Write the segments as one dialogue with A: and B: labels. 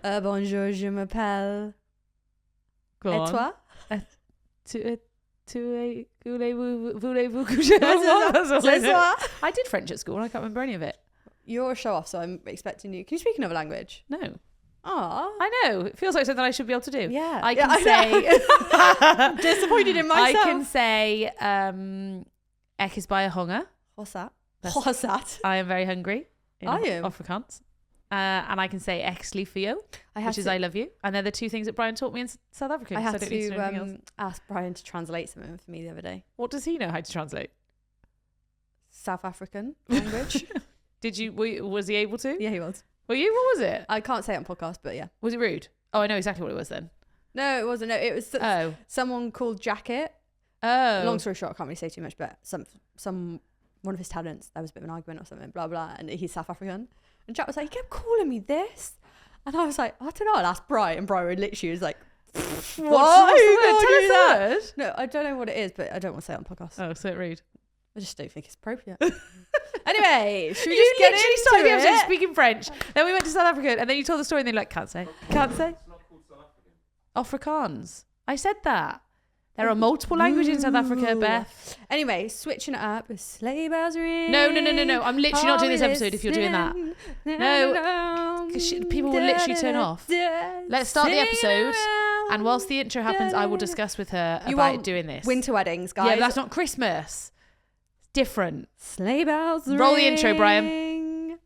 A: Bonjour, je m'appelle.
B: Go
A: Et
B: on.
A: toi?
B: Voulez-vous coucher avec moi? That's all I
A: Ce
B: know.
A: soir.
B: I did French at school and I can't remember any of it.
A: You're a show off, so I'm expecting you. Can you speak another language?
B: No.
A: Ah.
B: I know. It feels like something I should be able to do.
A: Yeah.
B: I
A: Yeah,
B: can say...
A: Disappointed in myself.
B: I can say... Ek is bij honger.
A: What's that?
B: That's-
A: What's that?
B: I am very hungry. In
A: Are you?
B: Afrikaans. And I can say ek is lief voor jou, which is I love you. And they're the two things that Brian taught me in South Africa.
A: I
B: so
A: had
B: don't need to know anything else.
A: to ask Brian to translate something for me the other day.
B: What does he know how to translate?
A: South African language.
B: Was he able to?
A: Yeah, he was.
B: Were you? What was it?
A: I can't say it on podcast, but yeah.
B: Was it rude? Oh, I know exactly what it was then.
A: No, it wasn't. No, it was someone called Jacket.
B: Oh.
A: Long story short, I can't really say too much, but one of his talents, there was a bit of an argument or something, blah, blah, and he's South African. And Jack was like, he kept calling me this. And I was like, I don't know, I'll ask Brian. And Brian literally was like,
B: What's
A: what?
B: the word? Tell us the word.
A: No, I don't know what it is, but I don't want to say it on podcast.
B: Oh, so rude.
A: I just don't think it's appropriate. Anyway, should we
B: You
A: just get
B: literally
A: into
B: started the episode
A: it?
B: speaking French. Then we went to South Africa and then you told the story and they're like, can't say. Can't say.
C: It's not called South African.
B: Afrikaans. I said that. There are multiple languages in South Africa,
A: Ooh.
B: Beth.
A: Anyway, switching it up with sleigh bells ring.
B: No. I'm literally not doing this episode if you're doing that. No, because people will literally turn off. Let's start the episode. And whilst the intro happens, I will discuss with her
A: You
B: about
A: want
B: doing this.
A: Winter weddings, guys.
B: Yeah, but that's not Christmas. It's different.
A: Sleigh bells
B: Roll the intro, Brian.
A: ring.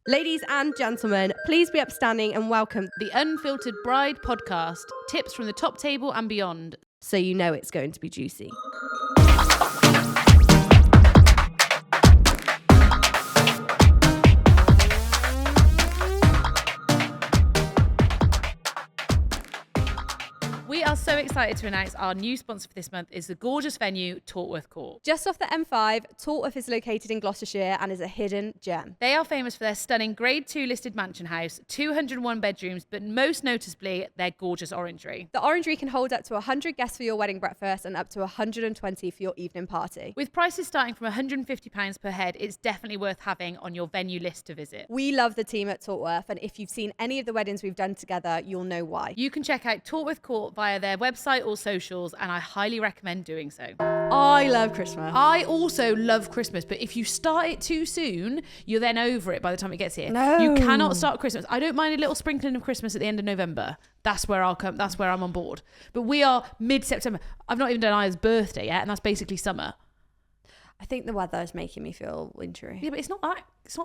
A: Ladies and gentlemen, please be upstanding and welcome,
B: The Unfiltered Bride Podcast. Tips from the top table and beyond.
A: so you know it's going to be juicy.
B: We are so excited to announce our new sponsor for this month is the gorgeous venue, Tortworth Court.
A: Just off the M5, Tortworth is located in Gloucestershire and is a hidden gem.
B: They are famous for their stunning Grade 2 listed mansion house, 201 bedrooms, but most noticeably, their gorgeous orangery.
A: The orangery can hold up to 100 guests for your wedding breakfast and up to 120 for your evening party.
B: With prices starting from £150 per head, it's definitely worth having on your venue list to visit.
A: We love the team at Tortworth, and if you've seen any of the weddings we've done together, you'll know why.
B: You can check out Tortworth Court via their website or socials, and I highly recommend doing so.
A: I love Christmas.
B: I also love Christmas, but if you start it too soon, you're then over it by the time it gets here.
A: No.
B: You cannot start Christmas. I don't mind a little sprinkling of Christmas at the end of November. That's where I'll come. That's where I'm on board. But we are mid-September. I've not even done Aya's birthday yet, and that's basically summer.
A: I think the weather is making me feel wintry.
B: Yeah, but it's not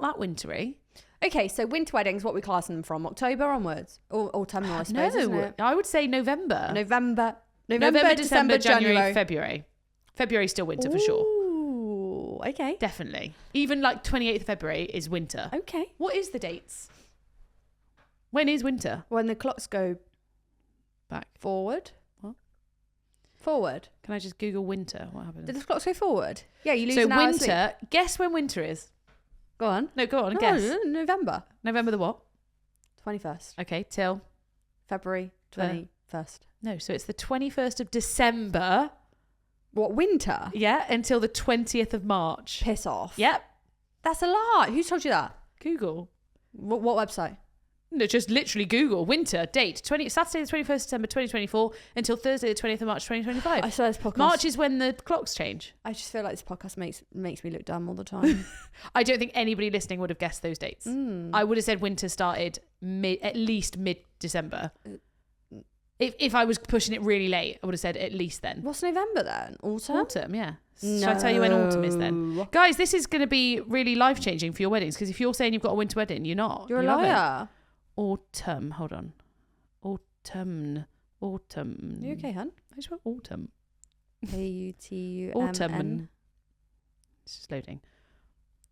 B: that wintry.
A: Okay, so winter weddings, what we classing them from? October onwards? Or autumnal, I suppose, isn't it?
B: I would say November.
A: November,
B: December, January, February. February's still winter for sure.
A: Ooh, okay.
B: Definitely. Even like 28th of February is winter.
A: Okay.
B: What is the dates? When is winter?
A: When the clocks go
B: Back.
A: forward.
B: What?
A: Forward.
B: Can I just Google winter? What happens?
A: Did the clocks go forward? Yeah, you lose
B: So
A: an hour of sleep.
B: winter, guess when winter is.
A: Go on.
B: No, go on,
A: No,
B: guess.
A: November.
B: November the what?
A: 21st.
B: Okay, till.
A: February 21st.
B: No, so it's the 21st of December.
A: What, winter?
B: Yeah, until the 20th of March.
A: Piss off.
B: Yep.
A: That's a lot. Who told you that?
B: Google.
A: What website?
B: No, just literally Google winter date Saturday the 21st December 2024 until Thursday the 20th of March 2025.
A: I swear this podcast.
B: March is when the clocks change.
A: I just feel like this podcast makes me look dumb all the time.
B: I don't think anybody listening would have guessed those dates. I would have said winter started at least mid-December. If I was pushing it really late, I would have said at least then.
A: What's November then? Autumn?
B: Autumn, yeah. Shall I tell you when autumn is then? Guys, this is going to be really life-changing for your weddings, because if you're saying you've got a winter wedding, you're not.
A: You're a
B: You haven't.
A: liar.
B: Autumn, hold on. Autumn.
A: You okay, hun?
B: I just wrote autumn.
A: Autumn.
B: Autumn. It's just loading.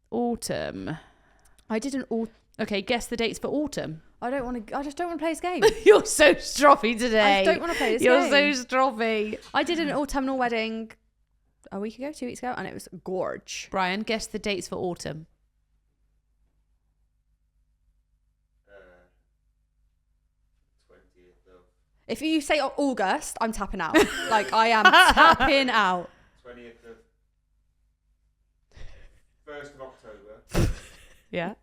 B: Autumn.
A: I did an autumn.
B: Okay, guess the dates for autumn.
A: I just don't want to play this game.
B: You're so stroppy today.
A: I don't want to play this
B: You're
A: game.
B: so stroppy.
A: I did an autumnal wedding a week ago, 2 weeks ago, and it was gorge.
B: Brian, guess the dates for autumn.
C: 20th of
A: If you say August, I'm tapping out. Like, I am tapping out.
C: 20th of 1st of October.
B: Yeah.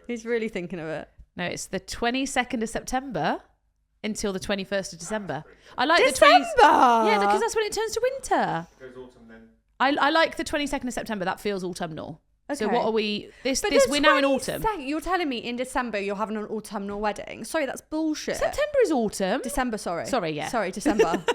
A: He's really thinking of it.
B: No, it's the 22nd of September until the 21st of December. I like
A: December!
B: the 20s. Yeah, because that's when it turns to winter.
C: It goes autumn then.
B: I like the 22nd of September. That feels autumnal.
A: Okay.
B: So what are we? This
A: But
B: we're now in autumn.
A: You're telling me in December you're having an autumnal wedding? Sorry, that's bullshit.
B: September is autumn.
A: December, sorry.
B: Sorry, yeah.
A: Sorry, December.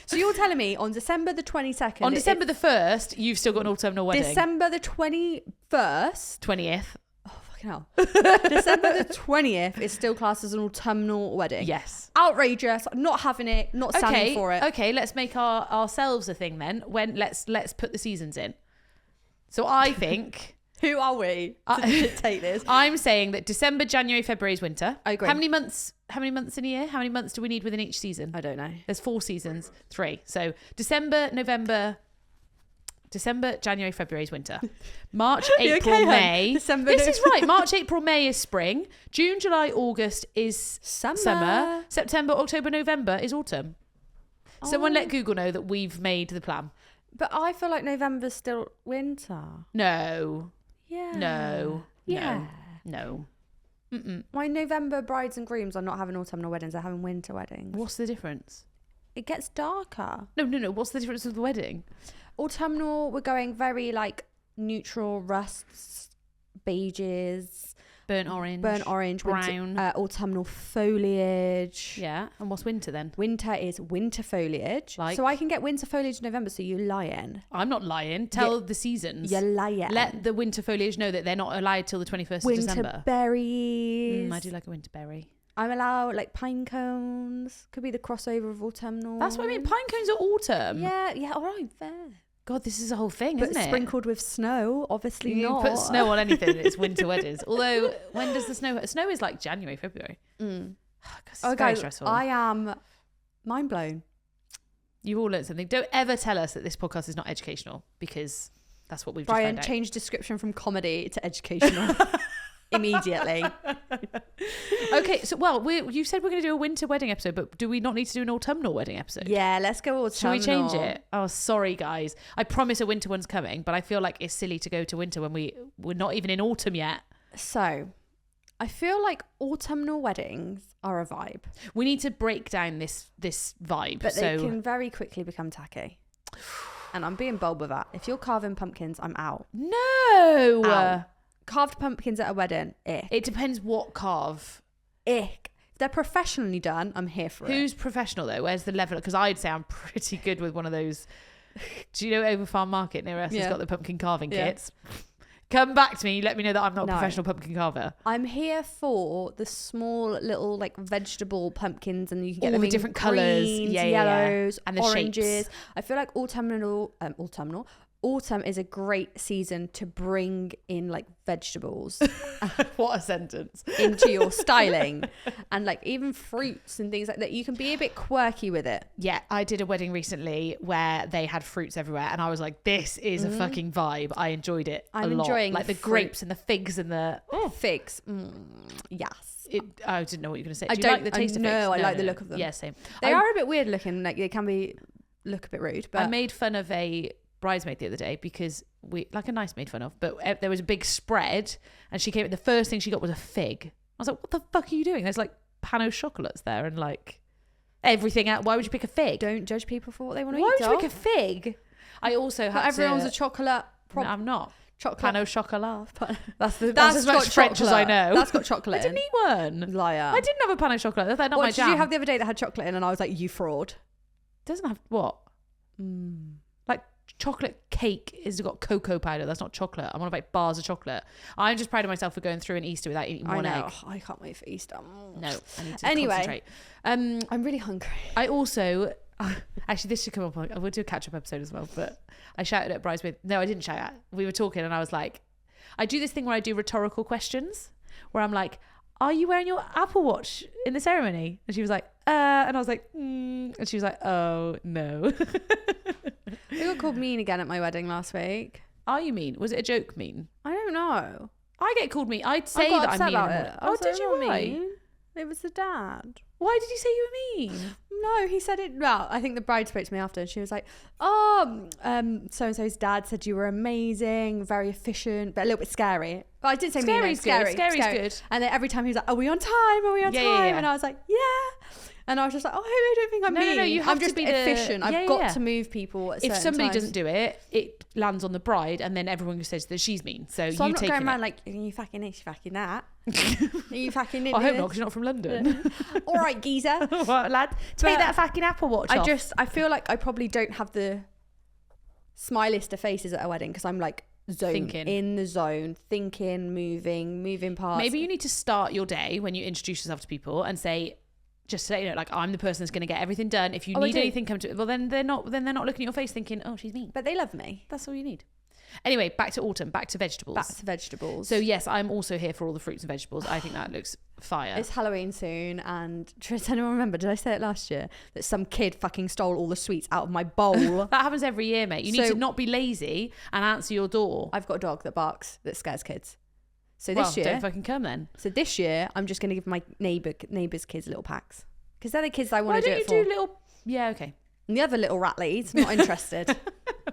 A: So you're telling me on December the 22nd...
B: On December the 1st, you've still got an autumnal wedding.
A: December the 21st...
B: 20th.
A: Oh, fucking hell. December the 20th is still classed as an autumnal wedding.
B: Yes.
A: Outrageous. Not having it. Not standing for it.
B: Okay, let's make ourselves a thing then. Let's put the seasons in. So I think...
A: Who are we to dictate this?
B: I'm saying that December, January, February is winter.
A: I agree.
B: How many months in a year? How many months do we need within each season?
A: I don't know.
B: There's 4 seasons. 3. So December, January, February is winter. March, April,
A: okay,
B: May.
A: December,
B: This is right. March, April, May is spring. June, July, August is summer. September, October, November is autumn. Someone let Google know that we've made the plan.
A: But I feel like November's still winter.
B: No.
A: Yeah.
B: No.
A: Yeah.
B: No. Mm-mm.
A: My November brides and grooms are not having autumnal weddings. They're having winter weddings.
B: What's the difference?
A: It gets darker.
B: No. What's the difference with the wedding?
A: Autumnal, we're going very like neutral rusts, beiges,
B: Burnt orange,
A: brown,
B: brown,
A: autumnal foliage.
B: Yeah, and what's winter then?
A: Winter is winter foliage.
B: Like?
A: So I can get winter foliage in November. So you're lying.
B: I'm not lying. Tell the seasons.
A: You're lying.
B: Let the winter foliage know that they're not allowed till the 21st of
A: winter
B: December.
A: berries.
B: I do like a winter berry.
A: I'm allowed like pine cones. Could be the crossover of autumnal.
B: That's what I mean. Pine cones are autumn.
A: Yeah. All right, fair.
B: God, this is a whole thing,
A: But
B: isn't it?
A: sprinkled with snow, obviously
B: You
A: not.
B: put snow on anything, it's winter weddings. Although, when does the snow... Snow is like January, February. It's very
A: guys,
B: stressful.
A: I am mind blown.
B: You've all learned something. Don't ever tell us that this podcast is not educational, because that's what we've just
A: Brian,
B: found out.
A: change description from comedy to educational immediately.
B: Okay, so, you said we're going to do a winter wedding episode, but do we not need to do an autumnal wedding episode?
A: Yeah, let's go autumnal.
B: Shall we change it? Oh, sorry, guys. I promise a winter one's coming, but I feel like it's silly to go to winter when we're not even in autumn yet.
A: So, I feel like autumnal weddings are a vibe.
B: We need to break down this vibe.
A: But they can very quickly become tacky. And I'm being bold with that. If you're carving pumpkins, I'm out.
B: No!
A: Out. Carved pumpkins at a wedding, ick.
B: It depends what carve.
A: Ick. If they're professionally done, I'm here for it.
B: Who's professional though? Where's the level? Because I'd say I'm pretty good with one of those. Do you know Over Farm Market near us has got the pumpkin carving kits? Come back to me. Let me know that I'm not a professional pumpkin carver.
A: I'm here for the small little like vegetable pumpkins, and you can get them
B: the
A: in
B: different
A: greens,
B: colours,
A: yellows,
B: and the
A: oranges.
B: shapes.
A: I feel like autumn is a great season to bring in like vegetables
B: What a sentence.
A: into your styling, and like even fruits and things like that. You can be a bit quirky with it.
B: Yeah, I did a wedding recently where they had fruits everywhere, and I was like, "This is a fucking vibe." I enjoyed it.
A: I'm
B: a lot.
A: enjoying
B: like the grapes and the figs and the
A: figs. Yes.
B: I didn't know what you were going to say.
A: I
B: Do you
A: don't
B: like the taste of figs?
A: No, I like the look of them.
B: Yeah, same.
A: They are a bit weird looking. Like they can look a bit rude. But
B: I made fun of a bridesmaid the other day because a nice made fun of, but there was a big spread, and she came. The first thing she got was a fig. I was like, "What the fuck are you doing? There's like pan chocolates there, and like everything out. Why would you pick a fig?
A: Don't judge people for what they want to eat.
B: Why would you pick a fig?" I also had
A: everyone's a chocolate.
B: No, I'm not.
A: Chocolate.
B: Pan au chocolat. That's as
A: got
B: much French as I know.
A: That's got chocolate.
B: I didn't eat one.
A: Liar.
B: I didn't have a pan au chocolat. That's not
A: what
B: my
A: did
B: jam.
A: you have the other day that had chocolate in? And I was like, you fraud.
B: Doesn't have what? Like chocolate cake has got cocoa powder. That's not chocolate. I'm on about bars of chocolate. I'm just proud of myself for going through an Easter without eating one egg.
A: I can't wait for Easter.
B: No, I need to
A: Anyway,
B: concentrate.
A: I'm really hungry.
B: I also actually this should come up. I will do a catch-up episode as well. But I shouted at bridesmaid. No, I didn't shout at. We were talking, and I was like, I do this thing where I do rhetorical questions, where I'm like, "Are you wearing your Apple Watch in the ceremony?" And she was like, and I was like, and she was like, "Oh no."
A: We got called mean again at my wedding last week.
B: Are you mean? Was it a joke mean?
A: I don't know.
B: I get called mean. I'd say
A: I got
B: that
A: upset
B: I'm mean.
A: about it.
B: Oh, did you? Why?
A: Mean. It was the dad.
B: Why did you say you were mean?
A: No, he said it. Well, I think the bride spoke to me after and she was like, so-and-so's dad said you were amazing, very efficient, but a little bit scary. But I did say
B: Scary's good. Scary's good.
A: And then every time he was like, are we on time? Are we on time?
B: Yeah.
A: And I was like, yeah. And I was just like, oh, I don't think I'm mean.
B: No, you have
A: I'm just
B: to be
A: efficient. I've got to move people at
B: If
A: certain
B: somebody
A: times.
B: doesn't do it, it lands on the bride, and then everyone says that she's mean. So
A: I'm
B: you
A: not
B: take
A: going
B: it.
A: around like, are you fucking this, you fucking that? Are you fucking in
B: I hope
A: this?
B: not, because you're not from London.
A: All right, geezer.
B: What, lad? Take that fucking Apple Watch off.
A: I feel like I probably don't have the smiliest of faces at a wedding because I'm like in the zone, thinking, moving parts.
B: Maybe you need to start your day when you introduce yourself to people and say, just say, you know, like, I'm the person that's going to get everything done. If you need anything, come to. Well, then they're not looking at your face thinking, oh, she's mean.
A: But they love me.
B: That's all you need. Anyway, back to autumn, back to vegetables. So yes, I'm also here for all the fruits and vegetables. I think that looks fire.
A: It's Halloween soon, and does anyone remember? Did I say it last year that some kid fucking stole all the sweets out of my bowl?
B: That happens every year, mate. You need to not be lazy and answer your door.
A: I've got a dog that barks that scares kids. So this year,
B: don't fucking come then.
A: So this year, I'm just going to give my neighbours' kids little packs because they're the kids I want to do it for.
B: Why don't you do little? Yeah, okay.
A: And the other little rat leads, not interested.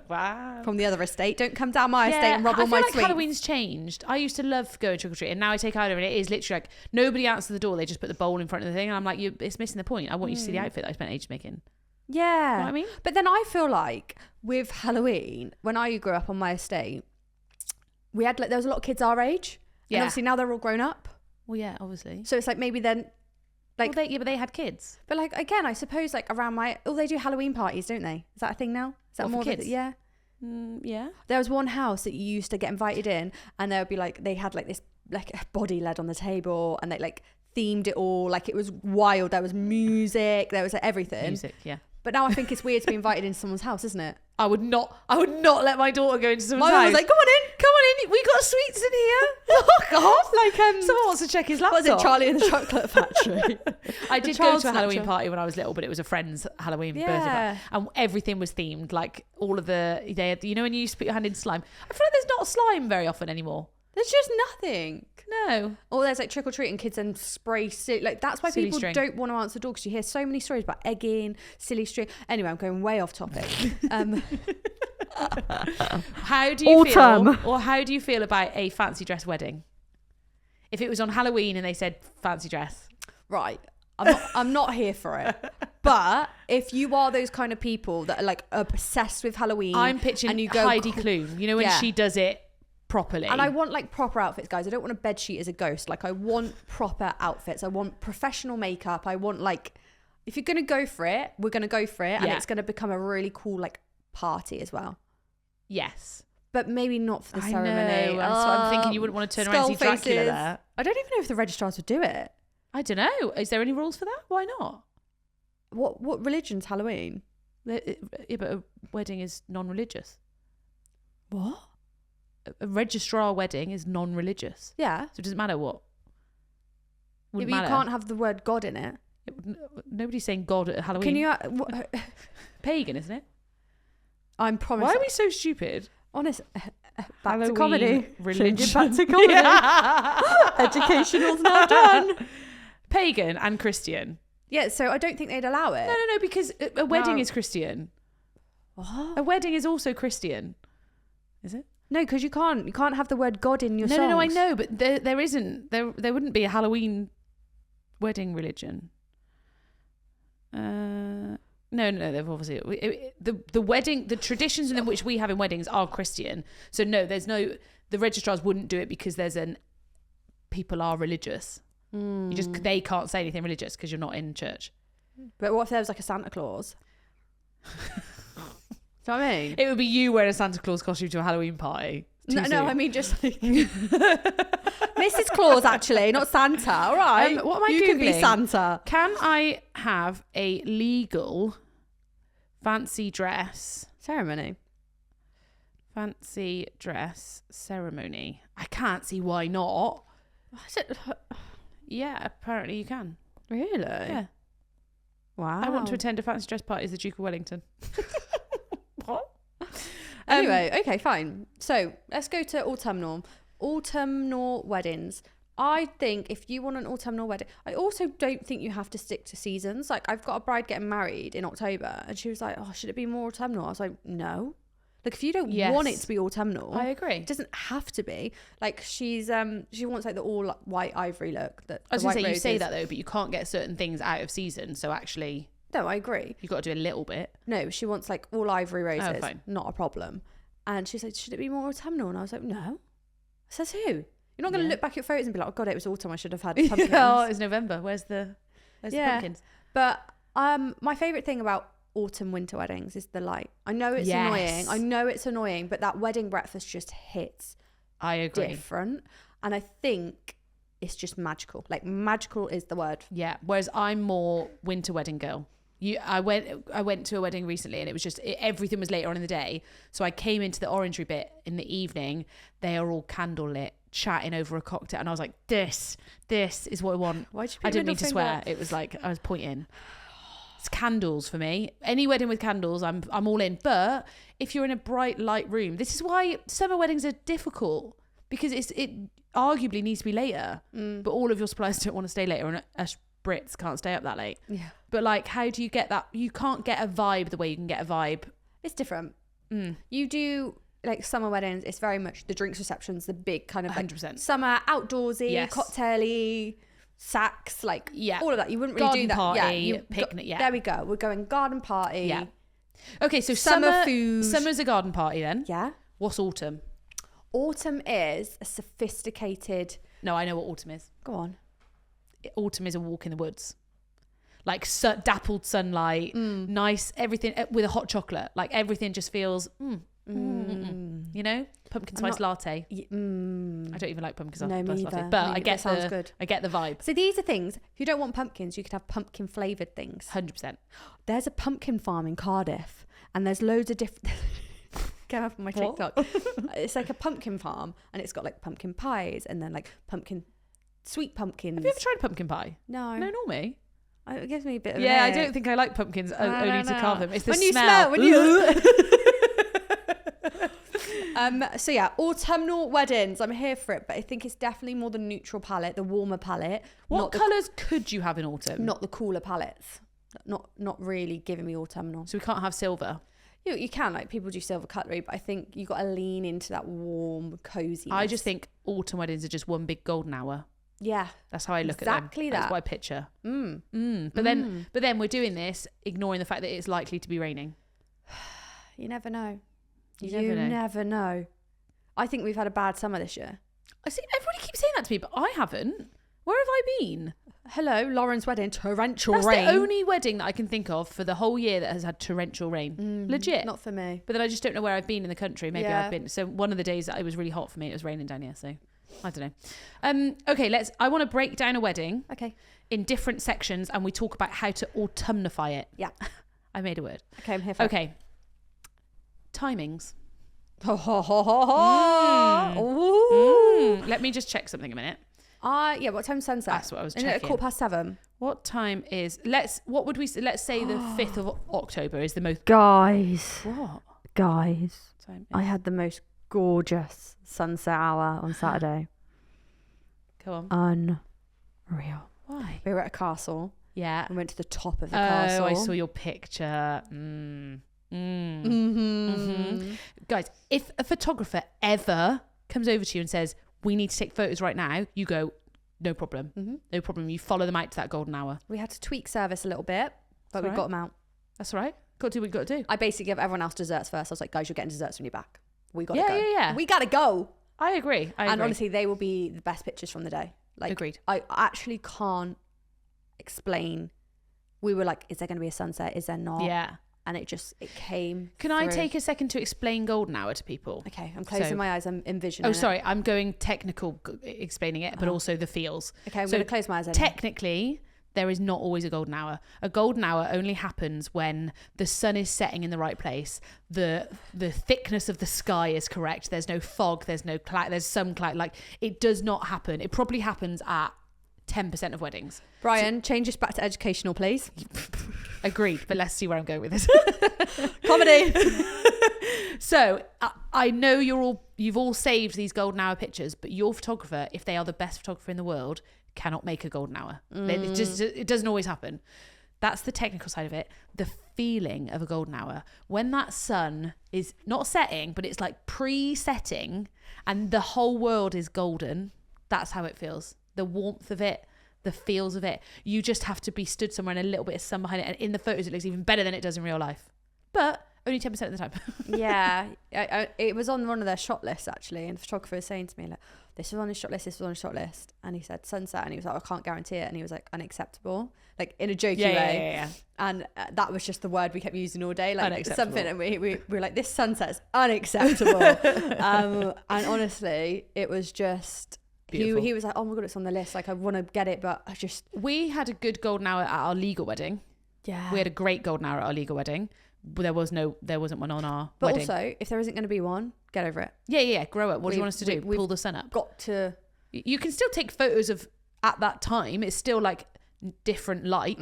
B: Wow.
A: From the other estate. Don't come down my estate and rob all my
B: sweets. I feel like
A: sweets.
B: Halloween's changed. I used to love going trick-or-treating, and now I take Ida and it is literally like nobody answers the door. They just put the bowl in front of the thing and I'm like, it's missing the point. I want you to see the outfit that I spent ages making.
A: Yeah.
B: You know what I mean?
A: But then I feel like with Halloween, when I grew up on my estate, we had there was a lot of kids our age. Yeah. And obviously now they're all grown up.
B: Well, yeah, obviously.
A: So it's like maybe then like
B: but they had kids.
A: But like again, I suppose like around they do Halloween parties, don't they? Is that a thing now? Is that more
B: for kids?
A: Yeah.
B: Yeah.
A: There was one house that you used to get invited in, and there would be like they had like this like a body led on the table, and they like themed it all like it was wild. There was music, there was like, everything.
B: Music, yeah.
A: But now I think it's weird to be invited into someone's house, isn't it?
B: I would not let my daughter go into someone's house.
A: I was like, come on in, we got sweets in here. Fuck off. Like
B: someone wants to check his laptop.
A: Was it Charlie and the Chocolate Factory?
B: I did go to a Halloween party when I was little, but it was a friend's Halloween birthday party, and everything was themed. Like all of they had, you know, when you used to put your hand in slime. I feel like there's not slime very often anymore.
A: There's just nothing.
B: No.
A: Or there's like trick or treating kids and spray like that's why
B: silly
A: people
B: string.
A: don't want to answer the door because you hear so many stories about egging, silly string. Anyway, I'm going way off topic.
B: How do you feel about a fancy dress wedding? If it was on Halloween and they said fancy dress,
A: right? I'm not here for it. But if you are those kind of people that are like obsessed with Halloween,
B: I'm pitching
A: and you go
B: Heidi Klum. You know when she does it properly.
A: And I want like proper outfits, guys. I don't want a bedsheet as a ghost. Like I want proper outfits. I want professional makeup. I want like, if you're going to go for it, we're going to go for it. And it's going to become a really cool like party as well.
B: Yes.
A: But maybe not for the ceremony.
B: Know. That's what I'm thinking. You wouldn't want to turn around and see Dracula there.
A: I don't even know if the registrars would do it.
B: I don't know. Is there any rules for that? Why not?
A: What religion's Halloween?
B: Yeah, but a wedding is non-religious.
A: What?
B: A registrar wedding is non-religious.
A: Yeah.
B: So it doesn't matter what. Wouldn't
A: but
B: matter.
A: You can't have the word God in it.
B: Nobody's saying God at Halloween.
A: Can you?
B: Pagan, isn't it?
A: I'm promising.
B: Why are we so stupid?
A: Honest. Back
B: Halloween,
A: to comedy.
B: Religion.
A: Back to comedy. Educational's now done.
B: Pagan and Christian.
A: Yeah, so I don't think they'd allow it.
B: No, because a wedding is Christian.
A: What?
B: A wedding is also Christian. Is it?
A: No, because you can't have the word God in your songs.
B: No, I know, but there isn't. There wouldn't be a Halloween wedding religion. No, they've obviously the wedding, the traditions in which we have in weddings are Christian. So no, the registrars wouldn't do it because people are religious. They can't say anything religious because you're not in church.
A: But what if there was like a Santa Claus? Do you know what I mean?
B: It would be you wearing a Santa Claus costume to a Halloween party.
A: No, I mean just like Mrs. Claus, actually, not Santa. All right.
B: What am I
A: You
B: Googling?
A: can be Santa.
B: Can I have a legal fancy dress
A: Ceremony.
B: Fancy dress ceremony? I can't see why not. Yeah, apparently you can.
A: Really?
B: Yeah.
A: Wow.
B: I want to attend a fancy dress party as the Duke of Wellington. What?
A: Anyway, okay, fine. So let's go to autumnal weddings. I think if you want an autumnal wedding, I also don't think you have to stick to seasons. Like, I've got a bride getting married in October, and she was like, "Oh, should it be more autumnal?" I was like, "No." Like, if you don't want it to be autumnal,
B: I agree.
A: It doesn't have to be. Like, she wants like the all white ivory look.
B: I was gonna say, you say that though, but you can't get certain things out of season. So actually,
A: no, I agree.
B: You've got to do a little bit.
A: No, she wants like all ivory roses.
B: Oh, fine.
A: Not a problem. And she said, "Should it be more autumnal?" And I was like, "No." Says who? You're not going to look back at your photos and be like, "Oh God, it was autumn. I should have had pumpkins."
B: Oh, it's November. Where's the pumpkins?
A: But my favourite thing about autumn winter weddings is the light. I know it's annoying, but that wedding breakfast just hits.
B: I agree.
A: Different. And I think it's just magical. Like, magical is the word.
B: Yeah. Whereas I'm more winter wedding girl. I went to a wedding recently, and it was just everything was later on in the day. So I came into the orangery bit in the evening. They are all candle lit, chatting over a cocktail, and I was like, "This is what I want." I didn't mean to swear. It was like I was pointing. It's candles for me. Any wedding with candles, I'm all in. But if you're in a bright light room, this is why summer weddings are difficult, because it arguably needs to be later. But all of your suppliers don't want to stay later, and us Brits can't stay up that late.
A: Yeah.
B: But like, how do you get that? You can't get a vibe the way you can get a vibe.
A: It's different. You do like summer weddings. It's very much the drinks receptions, the big kind of like
B: 100%.
A: summer outdoorsy, cocktaily, sacks, like all of that. You wouldn't really
B: garden
A: do that.
B: Party, picnic.
A: There we go. We're going garden party.
B: Yeah. Okay, so
A: summer food.
B: Summer's a garden party then.
A: Yeah.
B: What's autumn?
A: Autumn is a sophisticated.
B: No, I know what autumn is.
A: Go on.
B: Autumn is a walk in the woods. Like dappled sunlight, nice, everything with a hot chocolate. Like everything just feels, you know, pumpkin spice latte. I don't even like pumpkin spice latte, but I get the vibe.
A: So these are things. If you don't want pumpkins, you could have pumpkin flavoured things.
B: 100%.
A: There's a pumpkin farm in Cardiff, and there's loads of different. Get off my TikTok. It's like a pumpkin farm, and it's got like pumpkin pies, and then like sweet pumpkins.
B: Have you ever tried pumpkin pie?
A: No.
B: No, nor me.
A: It gives me a bit of
B: I don't think I like pumpkins only to carve them. It's the smell.
A: So yeah, autumnal weddings. I'm here for it, but I think it's definitely more the neutral palette, the warmer palette.
B: What colours could you have in autumn?
A: Not the cooler palettes. Not really giving me autumnal.
B: So we can't have silver.
A: You can, like, people do silver cutlery, but I think you got to lean into that warm, cozy.
B: I just think autumn weddings are just one big golden hour.
A: Yeah,
B: that's how I look at them.
A: Exactly
B: That's what I picture. But then we're doing this, ignoring the fact that it's likely to be raining.
A: You never know. You never know. I think we've had a bad summer this year.
B: I see everybody keeps saying that to me, but I haven't. Where have I been?
A: Hello, Lauren's wedding, torrential rain.
B: That's the only wedding that I can think of for the whole year that has had torrential rain. Legit.
A: Not for me.
B: But then I just don't know where I've been in the country. Maybe I've been. So one of the days that it was really hot for me, it was raining down here. So I don't know. Okay, I want to break down a wedding.
A: Okay.
B: In different sections, and we talk about how to autumnify it.
A: Yeah.
B: I made a word.
A: Okay, I'm here for it.
B: Okay. Timings. Let me just check something a minute.
A: What time's sunset?
B: That's what I was checking.
A: Isn't it 7:15?
B: What time is? Let's say the 5th of October is the most.
A: Guys.
B: What?
A: Guys. I had the most gorgeous sunset hour on Saturday.
B: Go on.
A: Unreal.
B: Why?
A: We were at a castle.
B: Yeah.
A: We went to the top of the castle.
B: Oh, I saw your picture. Guys, if a photographer ever comes over to you and says, "We need to take photos right now," you go, "No problem." No problem. You follow them out to that golden hour. We had to tweak service a little bit, but we got them out. That's all right. Got to do what we got to do. I basically give everyone else desserts first. I was like, "Guys, you're getting desserts when you're back. We got to go." Yeah. We got to go. I agree. And honestly, they will be the best pictures from the day. Like, agreed. I actually can't explain. We were like, is there going to be a sunset? Is there not? Yeah. And it came. Can I take a second to explain golden hour to people? Okay, I'm closing my eyes. I'm envisioning. Oh, sorry. I'm going technical explaining it, but also the feels. Okay, I'm going to close my eyes. Technically, there is not always a golden hour. A golden hour only happens when the sun is setting in the right place. The thickness of the sky is correct. There's no fog. There's no cloud. There's some cloud. Like, it does not happen. It probably happens at 10% of weddings. Brian, change this back to educational, please. Agreed, but let's see where I'm going with this. Comedy. So I know you've all saved these golden hour pictures, but your photographer, if they are the best photographer in the world, cannot make a golden hour. It doesn't always happen. That's the technical side of it. The feeling of a golden hour, when that sun is not setting, but it's like pre-setting and the whole world is golden. That's how it feels. The warmth of it, the feels of it. You just have to be stood somewhere and a little bit of sun behind it. And in the photos, it looks even better than it does in real life. But only 10% of the time.
A: Yeah. It was on one of their shot lists, actually. And the photographer was saying to me, like, this was on his shot list, this was on his shot list. And he said sunset. And he was like, I can't guarantee it. And he was like, unacceptable. Like, in a jokey way.
B: Yeah.
A: And that was just the word we kept using all day. Like,
B: Unacceptable.
A: something. And we were like, this sunset's unacceptable. And honestly, it was just... He was like, oh my God, it's on the list. Like, I want to get it, but I just...
B: We had a good golden hour at our legal wedding.
A: Yeah.
B: We had a great golden hour at our legal wedding. There wasn't one on our wedding.
A: But also, if there isn't going to be one, get over it.
B: Yeah. Grow up. What do you want us to do? Pull the sun up.
A: Got to...
B: You can still take photos of at that time. It's still like different light.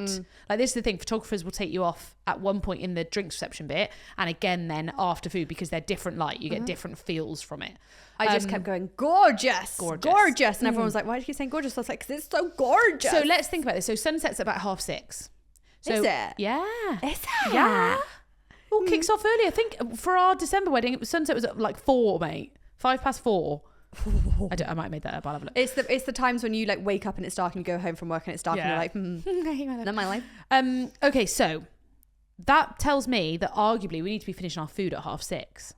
B: Like, this is the thing. Photographers will take you off at one point in the drinks reception bit, and again then after food, because they're different light. You get different feels from it.
A: I just kept going, gorgeous. And everyone was like, why do you keep saying gorgeous? I was like, because it's so gorgeous.
B: So let's think about this. So sunset's about 6:30. So,
A: is it?
B: Yeah.
A: Is it?
B: Yeah. All kicks off early. I think for our December wedding, sunset was at like 4, mate. 4:05. I might have made that up. I'll have a look.
A: It's the times when you like wake up and it's dark and you go home from work and it's dark and you're like, not my life.
B: Okay, so that tells me that arguably we need to be finishing our food at 6:30.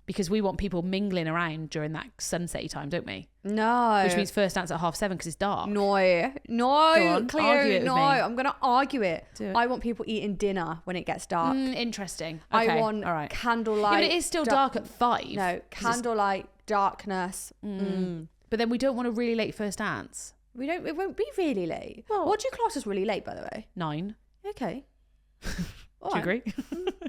B: Because we want people mingling around during that sunset time, don't we?
A: No.
B: Which means first dance at 7:30 because it's dark.
A: No,
B: on,
A: Cleo,
B: argue it with
A: no.
B: me.
A: I'm going to argue it.
B: Do it.
A: I want people eating dinner when it gets dark.
B: Interesting. Okay.
A: I want
B: all right.
A: candlelight.
B: Yeah, but it is still dark at 5.
A: No, candlelight, darkness.
B: But then we don't want a really late first dance.
A: It won't be really late.
B: Well,
A: what do you class as really late, by the way?
B: 9.
A: Okay.
B: Do you agree?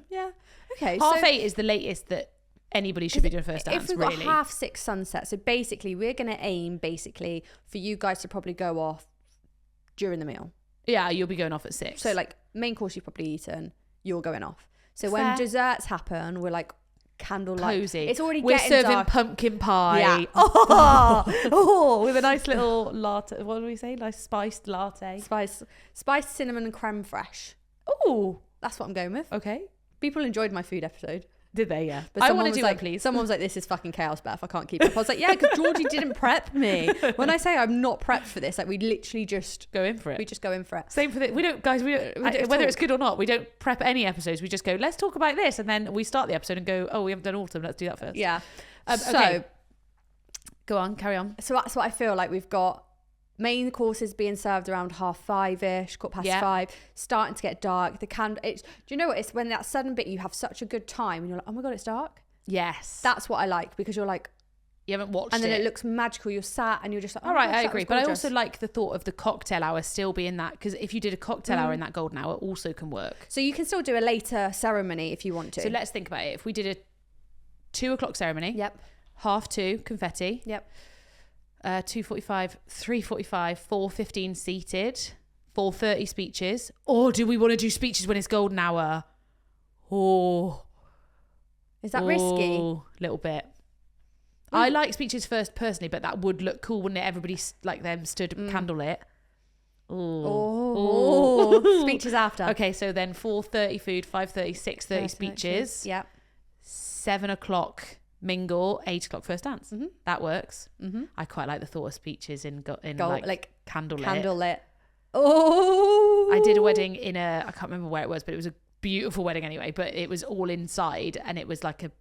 A: Yeah. Okay.
B: 8:30 is the latest that anybody should be doing first dance,
A: if we've
B: really.
A: got 6:30 sunset, so basically we're going to aim for you guys to probably go off during the meal.
B: Yeah, you'll be going off at 6.
A: So like main course you've probably eaten, you're going off. So
B: Fair.
A: when desserts happen, we're like candlelight.
B: Cozy.
A: It's already
B: We're
A: getting
B: serving
A: dark.
B: pumpkin pie.
A: Yeah.
B: With a nice little latte. What do we say? Nice spiced latte.
A: Spiced cinnamon and creme fraiche.
B: Oh,
A: That's what I'm going with.
B: okay.
A: People enjoyed my food episode.
B: Did they? Yeah.
A: But
B: I
A: someone
B: want to
A: was
B: do
A: like,
B: it, please.
A: Someone was like, this is fucking chaos, Beth. I can't keep up. I was like, yeah, because Georgie didn't prep me. When I say I'm not prepped for this, like we literally just
B: Go in for it.
A: we just go in for it.
B: Same for the, we don't, guys, whether
A: talk.
B: it's good or not, we don't prep any episodes. We just go, let's talk about this. And then we start the episode and go, oh, we haven't done autumn. Let's do that first.
A: Yeah.
B: Okay. Go on, carry on.
A: So that's what I feel like. We've got main courses being served around 5:30ish, 5:15, starting to get dark. Do you know what? It's when that sudden bit you have such a good time and you're like, oh my God, it's dark.
B: Yes.
A: That's what I like, because you're like,
B: you haven't watched
A: and then it looks magical. You're sat and you're just like, oh
B: all right,
A: gosh,
B: I
A: that
B: agree.
A: was
B: But I
A: gorgeous.
B: also like the thought of the cocktail hour still being that, because if you did a cocktail hour in that golden hour, also can work.
A: So you can still do a later ceremony if you want to.
B: So let's think about it. If we did a 2:00 ceremony,
A: Yep.
B: 2:30 confetti,
A: Yep.
B: 2:45, 3:45, 4:15 seated, 4:30 speeches, or do we want to do speeches when it's golden hour?
A: Is that risky?
B: Little bit. I like speeches first personally, but that would look cool, wouldn't it? Everybody like them stood candlelit.
A: Speeches after.
B: Okay, so then 4:30 food, 5:30, 6:30 speeches.
A: Yep.
B: 7:00 mingle, 8:00 first dance. That works. I quite like the thought of speeches in like candlelit.
A: Candlelit.
B: I did a wedding I can't remember where it was, but it was a beautiful wedding anyway. But it was all inside, and it was like a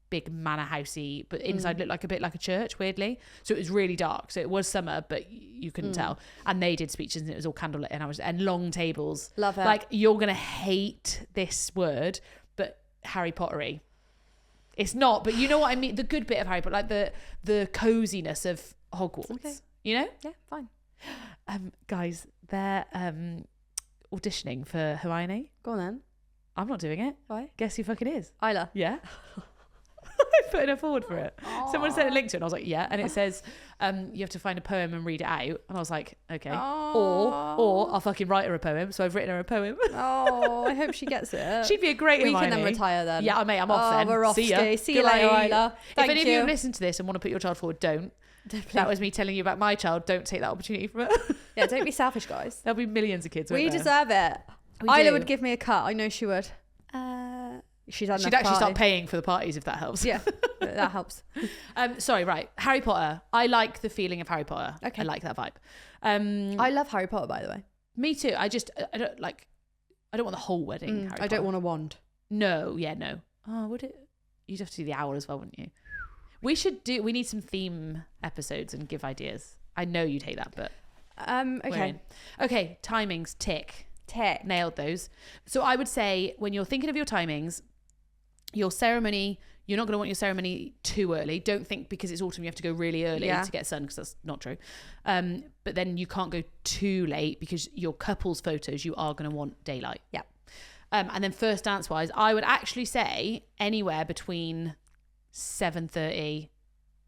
B: big manor housey, but inside looked like a bit like a church, weirdly. So it was really dark. So it was summer, but you couldn't tell. And they did speeches, and it was all candlelit, and long tables.
A: Love it.
B: Like, you're gonna hate this word, but Harry Pottery. It's not, but you know what I mean. The good bit of Harry Potter, like the coziness of Hogwarts. Okay. You know?
A: Yeah, fine.
B: Guys, they're auditioning for Hermione.
A: Go on then.
B: I'm not doing it.
A: Why?
B: Guess who fucking is?
A: Isla.
B: Yeah. I putting her forward for it. Someone sent a link to it and I was like, yeah. And it says, you have to find a poem and read it out. And I was like, okay. Or I'll fucking write her a poem. So I've written her a poem.
A: Oh, I hope she gets it.
B: She'd be a great
A: We
B: Hermione.
A: can then retire then.
B: Yeah, mate, I'm off then.
A: We're off.
B: See ya.
A: See you later,
B: Goodbye.
A: Isla.
B: If
A: Thank
B: any of
A: you.
B: you have listened to this and want to put your child forward, don't. That was me telling you about my child. Don't take that opportunity from it.
A: Yeah, don't be selfish, guys.
B: There'll be millions of kids.
A: We
B: won't there?
A: deserve it.
B: We
A: Isla
B: do.
A: would give me a cut. I know she would. She's had
B: She'd
A: enough
B: actually start
A: party.
B: paying for the parties if that helps.
A: Yeah, that helps.
B: Sorry, right. Harry Potter. I like the feeling of Harry Potter.
A: Okay.
B: I like that vibe.
A: I love Harry Potter, by the way.
B: Me too. I don't want the whole wedding. Harry
A: I
B: Potter.
A: don't want a wand.
B: No. Oh, would it? You'd have to do the hour as well, wouldn't you? We need some theme episodes and give ideas. I know you'd hate that, but we're
A: Okay.
B: in. Okay, timings, tick.
A: Tick.
B: Nailed those. So I would say when you're thinking of your timings, your ceremony, you're not going to want your ceremony too early. Don't think because it's autumn you have to go really early to get sun, because that's not true. But then you can't go too late because your couple's photos, you are going to want daylight.
A: Yeah.
B: And then first dance wise, I would actually say anywhere between 7:30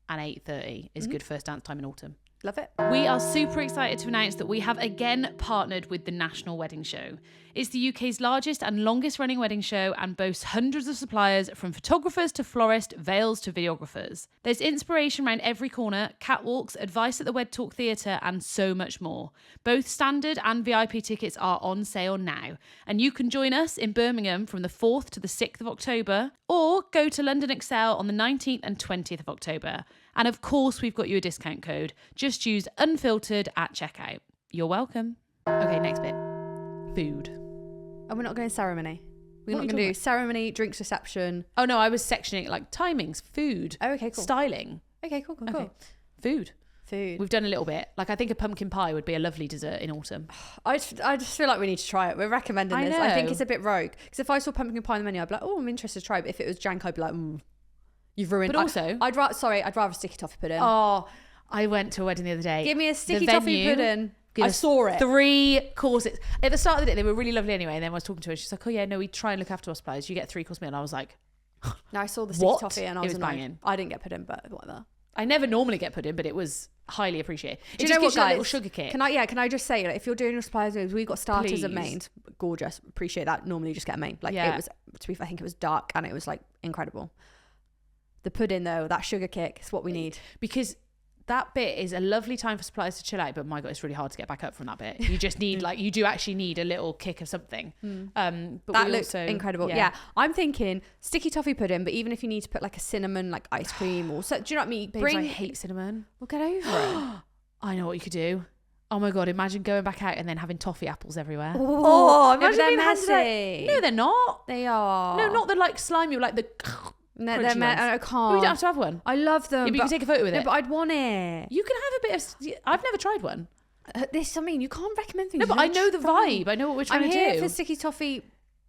B: and 8:30 is good first dance time in autumn.
A: Love it.
B: We are super excited to announce that we have again partnered with the National Wedding Show. It's the UK's largest and longest running wedding show and boasts hundreds of suppliers from photographers to florists, veils to videographers. There's inspiration around every corner, catwalks, advice at the Wed Talk Theatre and so much more. Both standard and VIP tickets are on sale now and you can join us in Birmingham from the 4th to the 6th of October or go to London Excel on the 19th and 20th of October. And of course, we've got you a discount code. Just use Unfiltered at checkout. You're welcome. Okay, next bit. Food.
A: And we're not going ceremony. We're
B: What are
A: not
B: you
A: going to do
B: talking
A: ceremony, drinks reception.
B: Oh, no, I was sectioning it like timings, food,
A: Oh, okay, cool.
B: styling.
A: Okay, cool.
B: Okay. Food.
A: Food.
B: We've done a little bit. Like, I think a pumpkin pie would be a lovely dessert in autumn.
A: I just feel like we need to try it. We're recommending this. I think
B: know.
A: it's a bit rogue. Because if I saw pumpkin pie on the menu, I'd be like, oh, I'm interested to try it. But if it was jank, I'd be like, you've ruined.
B: But also,
A: I'd rather sticky toffee pudding.
B: oh, I went to a wedding the other day.
A: Give me a
B: The
A: sticky toffee
B: venue
A: pudding.
B: gave
A: I
B: us
A: saw it.
B: 3 courses. At the start of the day, they were really lovely anyway. And then I was talking to her. She's like, oh, yeah, no, we try and look after our suppliers. You get 3-course meal. And I was like,
A: No, I saw the sticky
B: What?
A: toffee and I
B: It
A: was
B: was
A: annoyed.
B: banging.
A: I didn't get pudding, but whatever.
B: I never normally get pudding, but it was highly appreciated. It
A: Do you
B: just
A: know what,
B: gives you that
A: guys?
B: little sugar kick.
A: Can I just say, like, if you're doing your suppliers moves, we've got starters and
B: Please.
A: mains. Gorgeous. Appreciate that. Normally you just get a main. Like
B: Yeah.
A: it was, to be fair, I think it was dark and it was like incredible. The pudding though, that sugar kick is what we need.
B: Because that bit is a lovely time for suppliers to chill out, but my God, it's really hard to get back up from that bit. You just need you do actually need a little kick of something. But
A: That
B: we
A: looks
B: also,
A: incredible. Yeah. I'm thinking sticky toffee pudding, but even if you need to put like a cinnamon, like ice cream or so, do you know what I mean?
B: Babes, I hate cinnamon.
A: We'll get over it.
B: I know what you could do. Oh my God, imagine going back out and then having toffee apples everywhere.
A: Oh,
B: No, but
A: imagine
B: they're
A: being
B: messy.
A: messy.
B: No, they're not.
A: They are.
B: No, not the like slimy, like the
A: No,
B: crunchy
A: they're
B: ones.
A: I
B: You
A: can't.
B: don't have to have one.
A: I love them.
B: Yeah, but you can take a photo with
A: no,
B: it.
A: but I'd want it.
B: You can have a bit of. I've never tried one.
A: This, I mean, you can't recommend things.
B: No, but
A: you
B: I
A: don't
B: know the
A: try.
B: vibe. I know what we're trying
A: I'm
B: to
A: here
B: do.
A: for sticky toffee.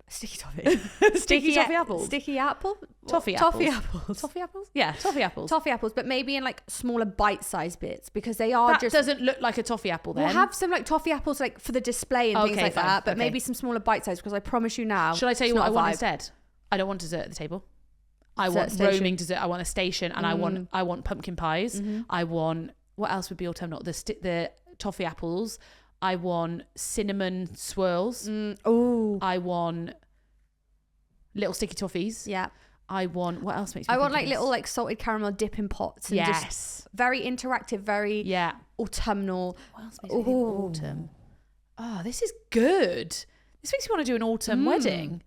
A: Sticky
B: Toffee apples.
A: Sticky apple.
B: Toffee
A: Toffee
B: apples.
A: apples.
B: Toffee apples? Yeah, toffee apples.
A: Toffee apples, but maybe in like smaller bite-sized bits because they are
B: That
A: just.
B: doesn't look like a toffee apple then.
A: We'll have some like toffee apples like for the display and things
B: Okay,
A: like
B: fine.
A: that, but
B: Okay.
A: maybe some smaller bite-sized because I promise you now.
B: Should I tell you
A: it's
B: what I
A: not a
B: want
A: vibe.
B: instead? I don't want dessert at the table. I
A: Dessert
B: want
A: station.
B: roaming dessert. I want a station, and I want pumpkin pies. I want what else would be autumnal? The toffee apples. I want cinnamon swirls.
A: Oh,
B: I want little sticky toffees.
A: yeah.
B: I want what else makes me
A: I want
B: think of
A: like
B: this?
A: little like salted caramel dipping pots and
B: Yes.
A: just very interactive, very
B: Yeah.
A: autumnal.
B: What else makes me think of
A: Ooh.
B: autumn? Oh, this is good. This makes me want to do an autumn wedding.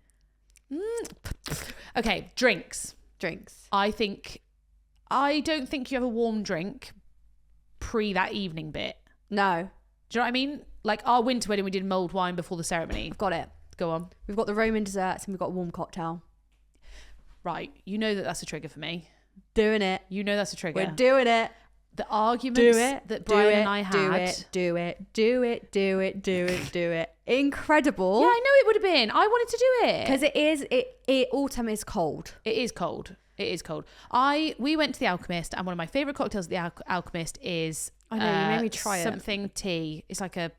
B: Okay, drinks.
A: Drinks.
B: I don't think you have a warm drink pre that evening bit.
A: No,
B: Do you know what I mean? Like our winter wedding, we did mulled wine before the ceremony.
A: we've got it.
B: Go on.
A: We've got the Roman desserts and we've got a warm cocktail.
B: Right. You know that's a trigger for me.
A: Doing it.
B: You know that's a trigger.
A: We're doing it.
B: The arguments
A: Do it.
B: that
A: Do
B: Brian
A: it.
B: and I had.
A: Do it. Incredible.
B: Yeah, I know it would have been. I wanted to do it.
A: Because it is, autumn is cold.
B: It is cold. It is cold. We went to the Alchemist, and one of my favourite cocktails at the Alchemist is
A: I know, you made me try it.
B: something tea. It's like I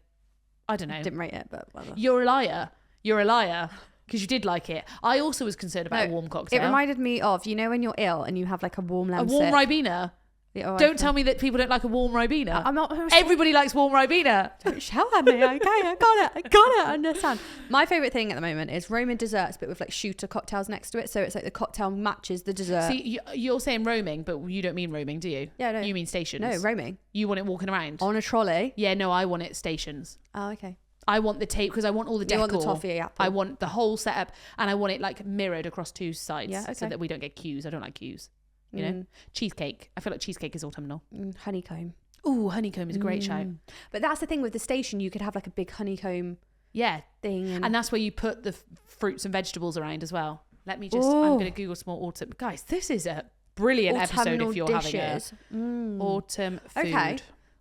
B: don't know.
A: Didn't rate it, but whatever.
B: You're a liar. You're a liar. Because you did like it. I also was concerned about a warm cocktail.
A: It reminded me of, you know, when you're ill and you have like a warm lemon
B: a warm
A: sip.
B: Ribena.
A: Yeah,
B: Don't tell me that people don't like a warm Ribena.
A: I'm not.
B: Everybody likes warm Ribena.
A: Don't shout at me. Okay, I got it. I understand. My favourite thing at the moment is Roman desserts, but with like shooter cocktails next to it. So it's like the cocktail matches the dessert.
B: See, you're saying roaming, but you don't mean roaming, do you?
A: Yeah, no.
B: You mean stations.
A: No, roaming.
B: You want it walking around?
A: On a trolley.
B: Yeah, no, I want it stations.
A: Oh, okay.
B: I want the tape because I want all the decor.
A: You want the toffee apple.
B: I want the whole setup, and I want it like mirrored across two sides,
A: Yeah, okay.
B: so that we don't get queues. I don't like queues. You know, cheesecake. I feel like cheesecake is autumnal.
A: Honeycomb.
B: Ooh, honeycomb is a great shout.
A: But that's the thing with the station. You could have like a big honeycomb
B: Yeah,
A: thing,
B: and that's where you put the fruits and vegetables around as well. Let me just.
A: Ooh.
B: I'm going to Google small autumn. Guys, this is a brilliant episode if you're
A: dishes.
B: having a autumn food.
A: Okay.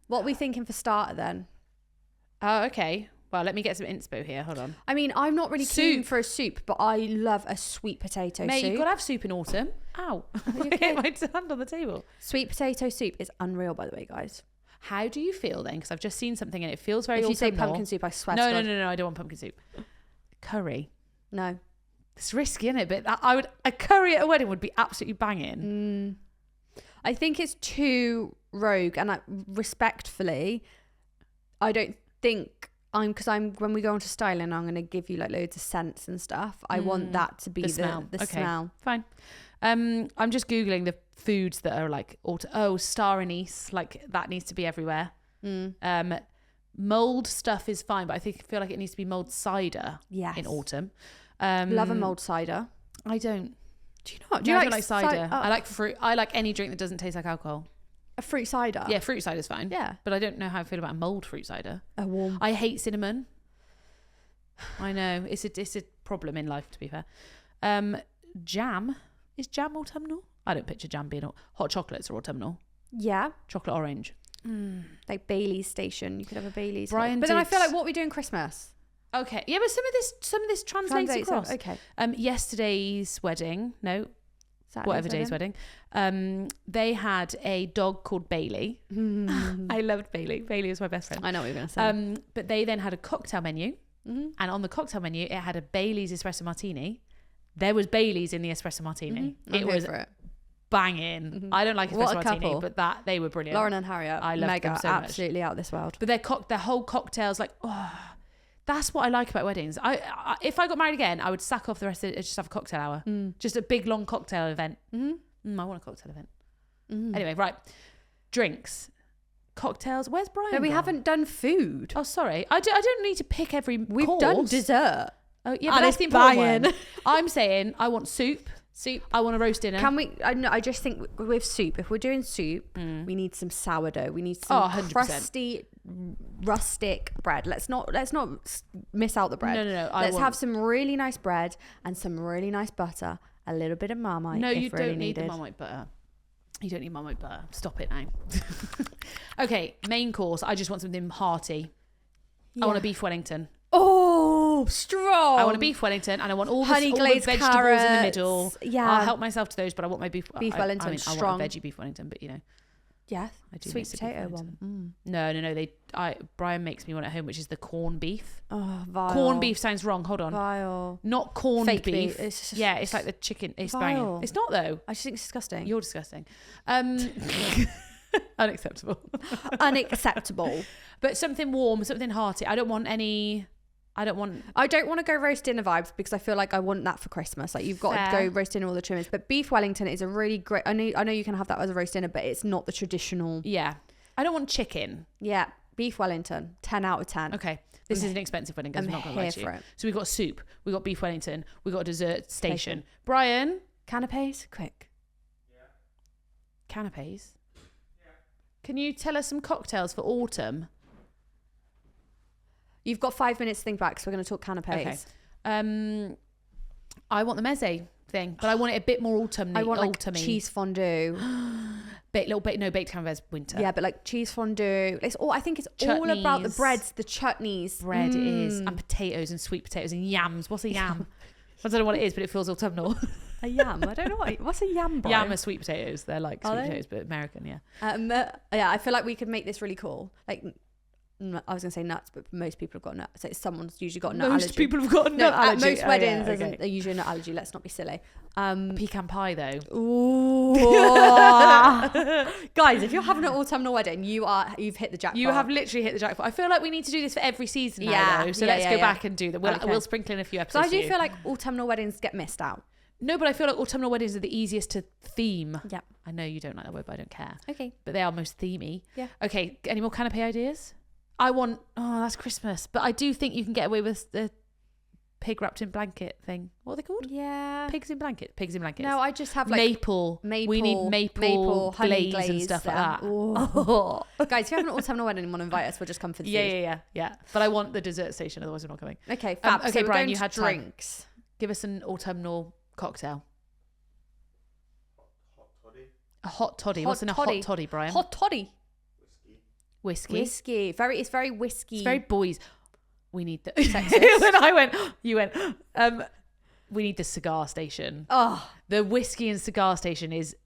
A: What are we thinking for starter then?
B: Oh, okay. Well, let me get some inspo here. Hold on.
A: I mean, I'm not really keen
B: Soup.
A: for a soup, but I love a sweet potato
B: Mate,
A: soup.
B: you've got to have soup in autumn. Ow. I hit my hand on the table.
A: Sweet potato soup is unreal, by the way, guys.
B: How do you feel then? Because I've just seen something and it feels very
A: If you say
B: autumnal.
A: pumpkin soup, I swear
B: No,
A: to
B: no,
A: God.
B: no, no. I don't want pumpkin soup. Curry.
A: No.
B: It's risky, isn't it? But a curry at a wedding would be absolutely banging.
A: I think it's too rogue, and respectfully, I don't think when we go into styling, I'm going to give you like loads of scents and stuff. I want that to be the
B: smell.
A: the
B: Okay.
A: smell.
B: Fine. I'm just Googling the foods that are like, star anise, like that needs to be everywhere. Mold stuff is fine, but I feel like it needs to be mold cider
A: Yes.
B: in autumn.
A: Love a mulled cider.
B: I don't.
A: Do you not?
B: Do you like cider?
A: Oh,
B: I like fruit. I like any drink that doesn't taste like alcohol.
A: a fruit cider?
B: Yeah, fruit cider's fine.
A: Yeah.
B: But I don't know how I feel about mulled fruit cider.
A: A warm.
B: I hate cinnamon. I know. It's a problem in life, to be fair. Jam. Is jam autumnal? I don't picture jam being hot chocolates are autumnal.
A: Yeah.
B: Chocolate orange.
A: Like Bailey's station. You could have a Bailey's.
B: Brian
A: but then I
B: did-
A: feel like what we do in Christmas.
B: Okay. Yeah, but some of this translates across.
A: Okay.
B: Yesterday's wedding. No,
A: Saturday's
B: whatever day's wedding. They had a dog called Bailey. I loved Bailey. Bailey was my best friend.
A: I know what you're going to say.
B: But they then had a cocktail menu, and on the cocktail menu it had a Bailey's espresso martini. There was Bailey's in the espresso martini. It was banging. I don't like espresso
A: What a
B: martini,
A: couple.
B: but they were brilliant.
A: Lauren and Harriet.
B: I loved
A: mega,
B: them so much.
A: absolutely out of this world.
B: But their whole cocktails, like, that's what I like about weddings. I if I got married again, I would sack off the rest of it, just have a cocktail hour. Just a big long cocktail event. I want a cocktail event. Anyway, right. Drinks. Cocktails. Where's Brian?
A: No, we
B: gone?
A: haven't done food.
B: Oh, sorry. I don't need to pick every
A: We've
B: course.
A: done dessert.
B: Oh, yeah,
A: And
B: but that's
A: it's
B: the important
A: banging.
B: one. I'm saying I want soup. I want a roast dinner.
A: Can we? I just think with soup, if we're doing soup, we need some sourdough. We need some
B: 100%.
A: crusty, rustic bread. Let's not miss out the bread.
B: No.
A: Let's have some really nice bread and some really nice butter. A little bit of Marmite.
B: No,
A: if
B: you
A: really
B: don't need
A: needed.
B: the Marmite butter. You don't need Marmite butter. Stop it now. Okay, main course. I just want something hearty. I want a beef Wellington.
A: Oh, strong.
B: I want a beef Wellington, and I want all the
A: Honey
B: all the
A: glazed
B: vegetables
A: carrots.
B: in the middle.
A: Yeah.
B: I'll help myself to those, but I want my beef.
A: Wellington,
B: I
A: strong.
B: want a veggie beef Wellington, but you know.
A: Yes.
B: I do
A: Sweet
B: miss a beef
A: potato
B: Wellington.
A: one.
B: No. Brian makes me one at home, which is the corned beef.
A: Oh, vile.
B: Corned beef sounds wrong. Hold on.
A: Vile.
B: Not corned
A: Fake
B: beef.
A: beef. It's just-
B: Yeah, it's like the chicken. It's
A: Vile.
B: banging. It's not though.
A: I just think it's disgusting.
B: You're disgusting. Unacceptable.
A: Unacceptable.
B: But something warm, something hearty. I don't want
A: I don't want to go roast dinner vibes because I feel like I want that for Christmas. Like you've got to
B: Fair.
A: go roast dinner all the trimmings. But beef Wellington is a really great. I know you can have that as a roast dinner, but it's not the traditional.
B: Yeah. I don't want chicken.
A: Yeah, beef Wellington, 10 out of 10.
B: Okay. This is an expensive wedding, guys.
A: I'm
B: I'm not going to lie
A: here
B: to you.
A: for it.
B: So we've got soup, we've got beef Wellington, we've got a dessert station. Brian,
A: Canapes, quick.
B: canapes. Can you tell us some cocktails for autumn?
A: You've got 5 minutes to think back, so we're going to talk canapes.
B: Okay. I want the meze thing, but I want it a bit more autumny.
A: I want like
B: autumny.
A: cheese fondue.
B: Baked canapes winter.
A: Yeah, but like cheese fondue. It's all. I think it's all about the
B: Chutneys.
A: breads, the chutneys.
B: Bread it is, and potatoes and sweet potatoes and yams. What's a yam? I don't know what it is, but it feels autumnal.
A: A yam. I don't know what's a yam, bro.
B: Yam are sweet potatoes. They're like
A: Are
B: sweet
A: they?
B: potatoes, but American, yeah.
A: Yeah, I feel like we could make this really cool. Like I was gonna say nuts, but most people have got nuts. So someone's usually got a nut
B: Most
A: allergy.
B: people have got a
A: No,
B: nut allergy.
A: at most weddings,
B: okay.
A: there's usually a nut allergy. Let's not be silly.
B: Pecan pie though.
A: Ooh. Guys, if you're having an autumnal wedding, you've hit the jackpot.
B: You have literally hit the jackpot. I feel like we need to do this for every season now,
A: Yeah,
B: though. So
A: yeah,
B: let's
A: yeah,
B: go
A: yeah.
B: back and do that. We'll sprinkle in a few
A: So
B: episodes.
A: I do
B: for
A: feel
B: you.
A: like autumnal weddings get missed out.
B: No, but I feel like autumnal weddings are the easiest to theme.
A: Yeah.
B: I know you don't like that word, but I don't care.
A: Okay.
B: But they are most themey.
A: Yeah.
B: Okay, any more canapé ideas? I want, that's Christmas. But I do think you can get away with the pig wrapped in blanket thing. What are they called?
A: Yeah.
B: Pigs in blankets.
A: No, I just have like
B: maple. We need maple
A: honey
B: glaze and stuff like that.
A: Ooh. Guys, if you have an autumnal wedding and want to invite us, we'll just come for the food.
B: Yeah. But I want the dessert station, otherwise we're not coming.
A: Okay, fab.
B: Okay,
A: So we're
B: Brian,
A: going
B: you
A: to
B: had time.
A: drinks.
B: Give us an autumnal cocktail.
C: Hot toddy.
B: A hot toddy.
A: Hot
B: What's in a
A: toddy.
B: hot toddy, Brian?
A: Hot toddy.
C: Whiskey.
B: Whiskey.
A: It's very whiskey.
B: It's very boys. We need the.
A: Sexist.
B: When I went, you went. We need the cigar station.
A: Oh,
B: The whiskey and cigar station is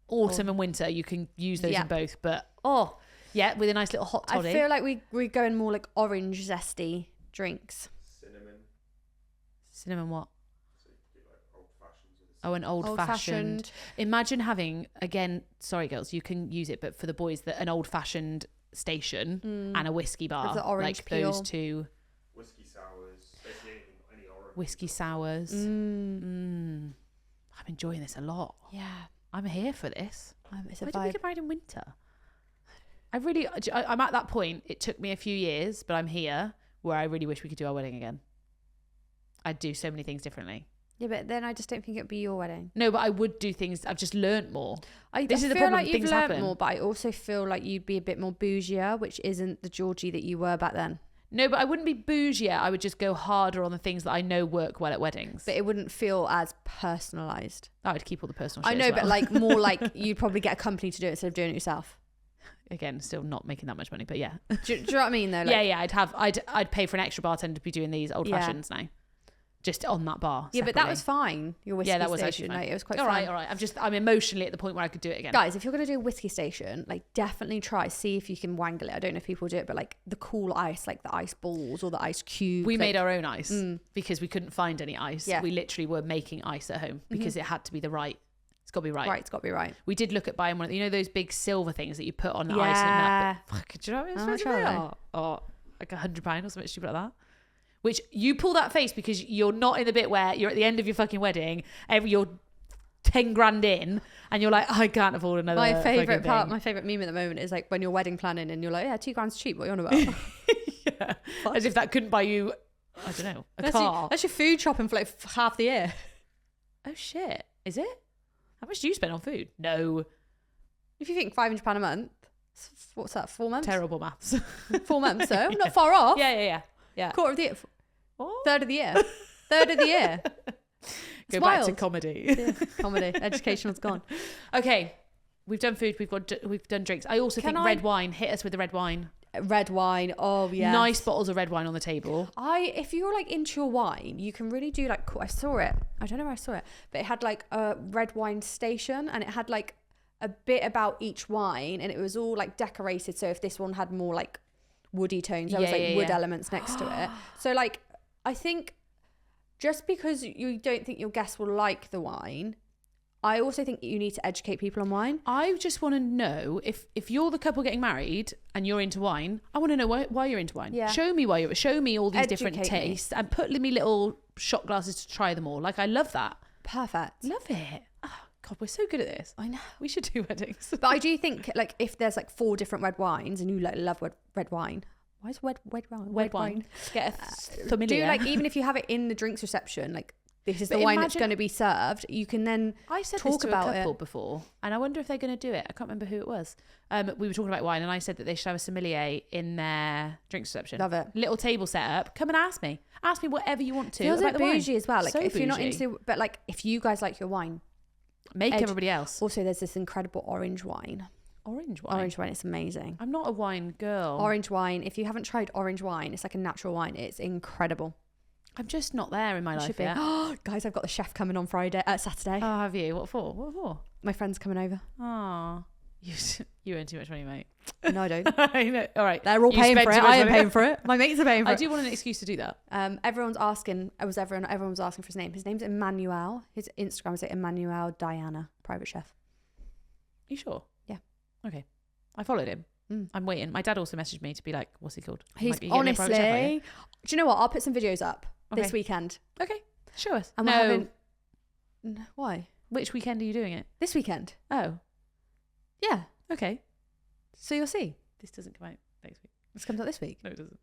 B: autumn and winter. You can use those
A: Yeah.
B: in both, but
A: oh.
B: yeah, with a nice little hot toddy.
A: I feel like we're going more like orange zesty drinks.
B: Cinnamon what?
C: So you could do like old fashions with
B: Oh, an old fashioned.
A: Old-fashioned.
B: Imagine having, again, sorry girls, you can use it, but for the boys, an old fashioned station and a whiskey bar.
A: With the orange
B: like
A: peel.
B: those two.
C: whiskey sours, basically any orange.
B: Whiskey sours. I'm enjoying this a lot.
A: Yeah.
B: I'm here for this.
A: It's a
B: Why did we
A: vibe.
B: get married in winter? I'm at that point. It took me a few years, but I'm here where I really wish we could do our wedding again. I'd do so many things differently.
A: Yeah, but then I just don't think it'd be your wedding.
B: No, but I would do things. I've just learnt more.
A: This
B: is the
A: feel
B: problem,
A: like you've
B: things
A: learned
B: happen.
A: more, but I also feel like you'd be a bit more bougier, which isn't the Georgie that you were back then.
B: No, but I wouldn't be bougie. I would just go harder on the things that I know work well at weddings.
A: But it wouldn't feel as personalised.
B: I would keep all the personal
A: I
B: shit
A: know,
B: as
A: but
B: well.
A: like more like you'd probably get a company to do it instead of doing it yourself.
B: Again, still not making that much money, but yeah.
A: Do you know what I mean though? Like,
B: yeah. I'd pay for an extra bartender to be doing these old fashions now. Just on that bar.
A: Yeah, but that was fine. Your whiskey
B: Yeah, that was
A: station,
B: actually fine.
A: like, it was quite
B: all
A: fun.
B: right. I'm emotionally at the point where I could do it again.
A: Guys, if you're going to do a whiskey station, like definitely see if you can wangle it. I don't know if people do it, but like the cool ice, like the ice balls or the ice cube.
B: We
A: like,
B: made our own ice because we couldn't find any ice.
A: Yeah.
B: We literally were making ice at home because it had to be it's got to be right.
A: Right, it's got to be right.
B: We did look at buying one of those big silver things that you put on the ice
A: Yeah.
B: and melt. Do you know what
A: How
B: I'm
A: much
B: supposed to
A: are
B: be? Oh, like £100 or something stupid like that. Which you pull that face because you're not in the bit where you're at the end of your fucking wedding, you're 10 grand in, and you're like, I can't afford another.
A: My favourite
B: fucking
A: part,
B: thing.
A: my favourite meme at the moment is like when you're wedding planning and you're like, yeah, £2 cheap. What are you on about?
B: Yeah. As if that couldn't buy you, I don't know, a car.
A: That's your food shopping for like half the year.
B: Oh shit, is it? How much do you spend on food? No,
A: If you think £500 a month, what's that? 4 months?
B: terrible maths.
A: 4 months, so not far off.
B: Yeah.
A: Quarter of the year,
B: What?
A: third of the year, third of the year.
B: Go
A: It's
B: back to
A: wild.
B: comedy.
A: Yeah, comedy, educational's gone.
B: Okay, we've done food. We've done drinks. I also
A: Can
B: think
A: I-
B: red wine. Hit us with the red wine.
A: Red wine, oh yeah.
B: Nice bottles of red wine on the table.
A: If you're like into your wine, you can really do like, I saw it. I don't know where I saw it, but it had like a red wine station and it had like a bit about each wine and it was all like decorated. So if this one had more like woody tones, there was like wood elements next to it. So like, I think just because you don't think your guests will like the wine, I also think you need to educate people on wine.
B: I just want to know if you're the couple getting married and you're into wine, I want to know why you're into wine.
A: Yeah.
B: Show me show me all these different
A: Educate me.
B: tastes and put me little shot glasses to try them all. Like I love that.
A: Perfect.
B: Love it. Oh, God, we're so good at this.
A: I know.
B: We should do weddings.
A: But I do think like if there's like 4 different red wines and you like love red wine. Why is red wine?
B: Red wine. Get a familiar.
A: Do like even if you have it in the drinks reception, like this is
B: But
A: the wine that's
B: imagine-
A: going to be served. You can then
B: I said
A: talk
B: this to
A: about
B: a couple
A: it.
B: before, and I wonder if they're going to do it. I can't remember who it was. We were talking about wine, and I said that they should have a sommelier in their drinks reception.
A: Love it.
B: Little table set up. Come and ask me. Ask me whatever you want to.
A: Feels
B: about
A: like
B: the wine.
A: bougie as well. Like
B: So
A: if you're not
B: bougie.
A: into, but like if you guys like your wine,
B: make everybody else.
A: Also, there's this incredible orange wine.
B: Orange wine.
A: Orange wine, it's amazing.
B: I'm not a wine girl.
A: Orange wine. If you haven't tried orange wine, it's like a natural wine. It's incredible.
B: I'm just not there in my life
A: Should be.
B: yet.
A: Guys, I've got the chef coming on Saturday.
B: Oh, have you? What for? What for?
A: My friend's coming over.
B: Oh, You earn too much money, mate.
A: No, I don't.
B: I know. All right.
A: They're all
B: You
A: paying
B: spend
A: for
B: too
A: it.
B: much
A: I am
B: money.
A: paying for it. My mates are paying for
B: I
A: it.
B: do want an excuse to do that.
A: Everyone's asking. Everyone was asking for his name. His name's Emmanuel. His Instagram is like Emmanuel Diana, private chef.
B: You sure?
A: Yeah.
B: Okay. I followed him.
A: Mm.
B: I'm waiting. My dad also messaged me to be like, what's he called?
A: He's
B: Might be getting a private chef, are you?
A: honestly. Do you know what? I'll put some videos up this
B: Okay.
A: weekend.
B: Okay. Show us.
A: And we're
B: no.
A: having. Why?
B: Which weekend are you doing it?
A: This weekend.
B: Oh.
A: Yeah.
B: Okay.
A: So you'll see.
B: This doesn't come out next week.
A: This comes out this week.
B: No, it doesn't.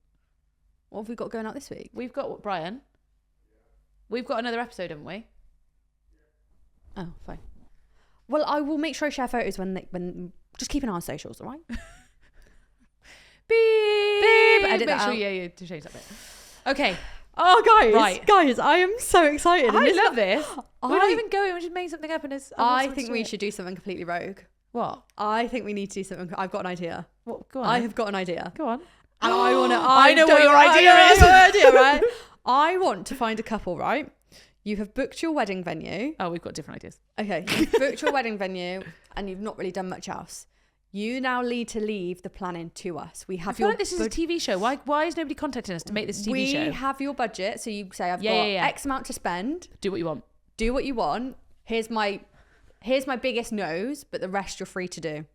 A: What have we got going out this week?
B: We've got Brian. We've got another episode, haven't we?
A: Oh, fine. Well, I will make sure I share photos when just keep an eye on socials, all right?
B: Beep.
A: Edit
B: Make
A: that
B: sure,
A: out.
B: yeah, to change that bit. Okay.
A: Oh,
B: Right.
A: guys, I am so excited.
B: I love this. We're not
A: I-
B: even going. We're just making something up, and it's.
A: I think we should do something completely rogue.
B: What?
A: I think we need to do something. I've got an idea.
B: What? Go on.
A: I have got an idea.
B: Go on.
A: And I want to.
B: I know what your idea is.
A: Right? I want to find a couple, right? You have booked your wedding venue.
B: Oh, we've got different ideas.
A: Okay. You've booked your wedding venue and you've not really done much else. You now need to leave the planning to us. We
B: I
A: have
B: feel
A: your
B: like this is a TV show. Why is nobody contacting us to make this a TV show?
A: We have your budget. So you say, I've got
B: Yeah.
A: X amount to spend.
B: Do what you want.
A: Do what you want. Here's my biggest no's, but the rest you're free to do.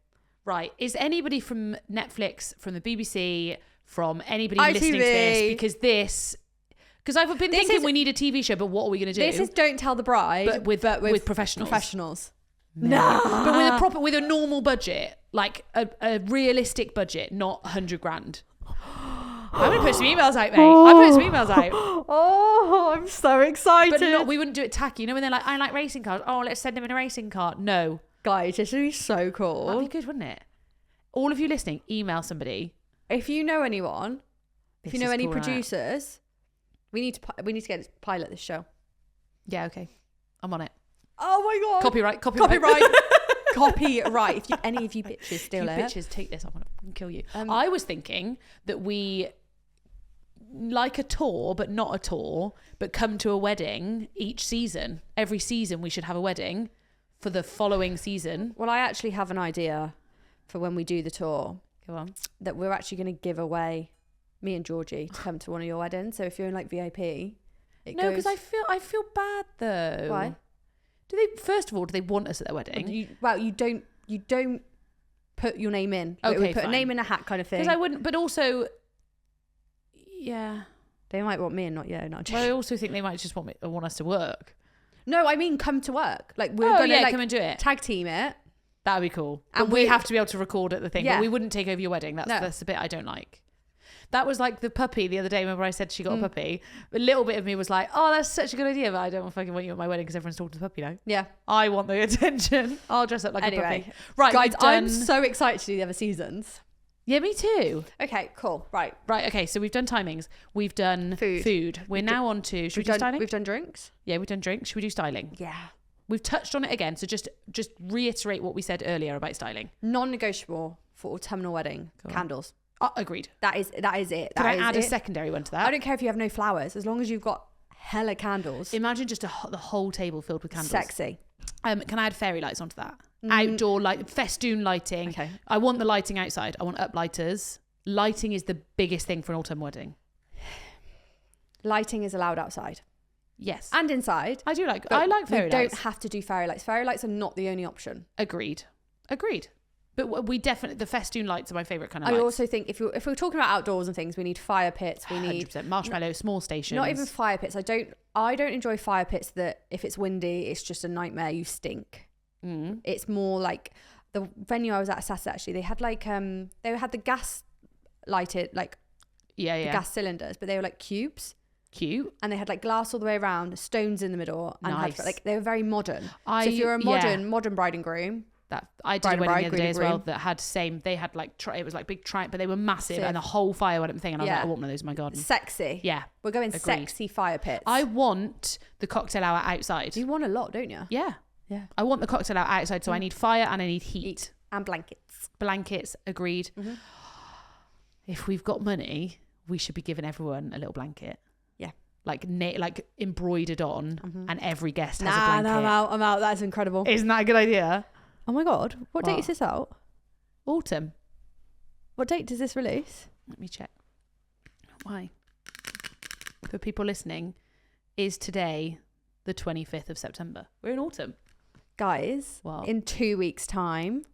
B: Right. Is anybody from Netflix, from the BBC, from anybody
A: ITV.
B: listening to this? Because I've been
A: This
B: thinking
A: is-
B: we need a TV show, but what are we going to do?
A: This is Don't Tell the Bride,
B: but with professionals.
A: Professionals.
B: No. But with a normal budget, like a realistic budget, not 100 grand. I'm going to put some emails out, mate. I'm putting some emails out.
A: Oh, I'm so excited.
B: But we wouldn't do it tacky. You know when they're like, I like racing cars. Oh, let's send them in a racing car. No.
A: Guys, this would be so
B: That'd
A: cool.
B: be good, wouldn't it? All of you listening, email somebody.
A: If you know anyone, if you
B: This
A: know
B: is
A: any
B: cool, right?
A: producers, we need to get this pilot this show.
B: Yeah, okay. I'm on it.
A: Oh my god.
B: Copyright.
A: Copyright. Copyright. If any of you bitches steal
B: You
A: it.
B: bitches, take this. I want to kill you.
A: Um,
B: I was thinking that we like a tour, but not a tour, but come to a wedding each season. Every season we should have a wedding for the following season.
A: Well, I actually have an idea for when we do the tour
B: Go on.
A: that we're actually going to give away me and Georgie to come to one of your weddings. So if you're in like VIP, it
B: No,
A: goes.
B: because I feel bad though.
A: Why?
B: Do they? First of all, do they want us at their wedding?
A: You don't put your name in.
B: Okay,
A: we put
B: fine.
A: a name in a hat kind of thing.
B: Because I wouldn't. But also, yeah.
A: They might want me and not you. Not
B: Well, I also think they might just want us to work.
A: No, I mean come to work. Like we're
B: Oh
A: gonna
B: yeah,
A: like
B: come and do it.
A: tag team it.
B: That'd be cool.
A: And
B: And we
A: we-
B: have to be able to record at the thing.
A: Yeah.
B: But we wouldn't take over your wedding.
A: No.
B: That's the bit I don't like. That was like the puppy the other day. Remember I said she got a puppy? A little bit of me was like, oh, that's such a good idea, but I don't fucking want you at my wedding because everyone's talking to the puppy now.
A: Yeah.
B: I want the attention. I'll dress up like a
A: Anyway,
B: puppy. Right,
A: guys,
B: we've done...
A: I'm so excited to do the other seasons.
B: Yeah, me too.
A: Okay, cool. Right.
B: Right, okay, so we've done timings. We've done food. We're now on to... Should we do styling?
A: We've done drinks.
B: Yeah, we've done drinks. Should we do styling?
A: Yeah.
B: We've touched on it again, so just reiterate what we said earlier about styling.
A: Non-negotiable for autumnal wedding
B: Go on.
A: candles.
B: Agreed.
A: That is it.
B: Can I
A: That
B: add
A: is
B: a
A: it.
B: secondary one to that?
A: I don't care if you have no flowers, as long as you've got hella candles.
B: Imagine just the whole table filled with candles.
A: Sexy.
B: Can I add fairy lights onto that? Outdoor light, festoon lighting.
A: Okay.
B: I want the lighting outside. I want uplighters. Lighting is the biggest thing for an autumn wedding.
A: Lighting is allowed outside
B: Yes.
A: and inside.
B: I do like
A: but
B: fairy
A: we
B: lights.
A: don't have to do fairy lights. Fairy lights are not the only option.
B: Agreed. But we definitely, the festoon lights are my favourite kind of
A: I
B: lights.
A: also think if we're talking about outdoors and things, we need fire pits. We need
B: 100% marshmallow, small stations.
A: not even fire pits. I don't enjoy fire pits that if it's windy, it's just a nightmare. You stink.
B: Mm.
A: It's more like the venue I was at Saturday, actually. They had like they had the gas lighted like
B: Yeah.
A: the gas cylinders, but they were like cubes.
B: Cute.
A: And they had like glass all the way around, stones in the middle, and
B: Nice.
A: had, like they were very modern. So
B: I-
A: if you're a
B: yeah.
A: modern bride and groom,
B: That I did
A: Bride
B: a
A: and
B: wedding
A: bride,
B: the other
A: green
B: day
A: and
B: as well
A: green.
B: that had they had like it was like big but they were massive
A: Sick.
B: and the whole fire went up the thing and I was
A: Yeah.
B: like, I want one of those in my garden.
A: sexy.
B: Yeah.
A: We're going
B: Agreed.
A: sexy fire pits.
B: I want the cocktail hour outside.
A: You want a lot, don't you?
B: Yeah.
A: Yeah.
B: I want the cocktail hour outside, so I need fire and I need heat.
A: And blankets.
B: Blankets, agreed.
A: Mm-hmm.
B: If we've got money, we should be giving everyone a little blanket.
A: Yeah.
B: Like embroidered on, and every guest has a
A: Nah,
B: blanket.
A: I'm out. That's incredible.
B: Isn't that a good idea?
A: Oh my god, what date
B: What?
A: is this out?
B: Autumn.
A: What date does this release?
B: Let me check. Why? For people listening, is today the 25th of September. We're in autumn.
A: Guys,
B: Wow.
A: in 2 weeks' time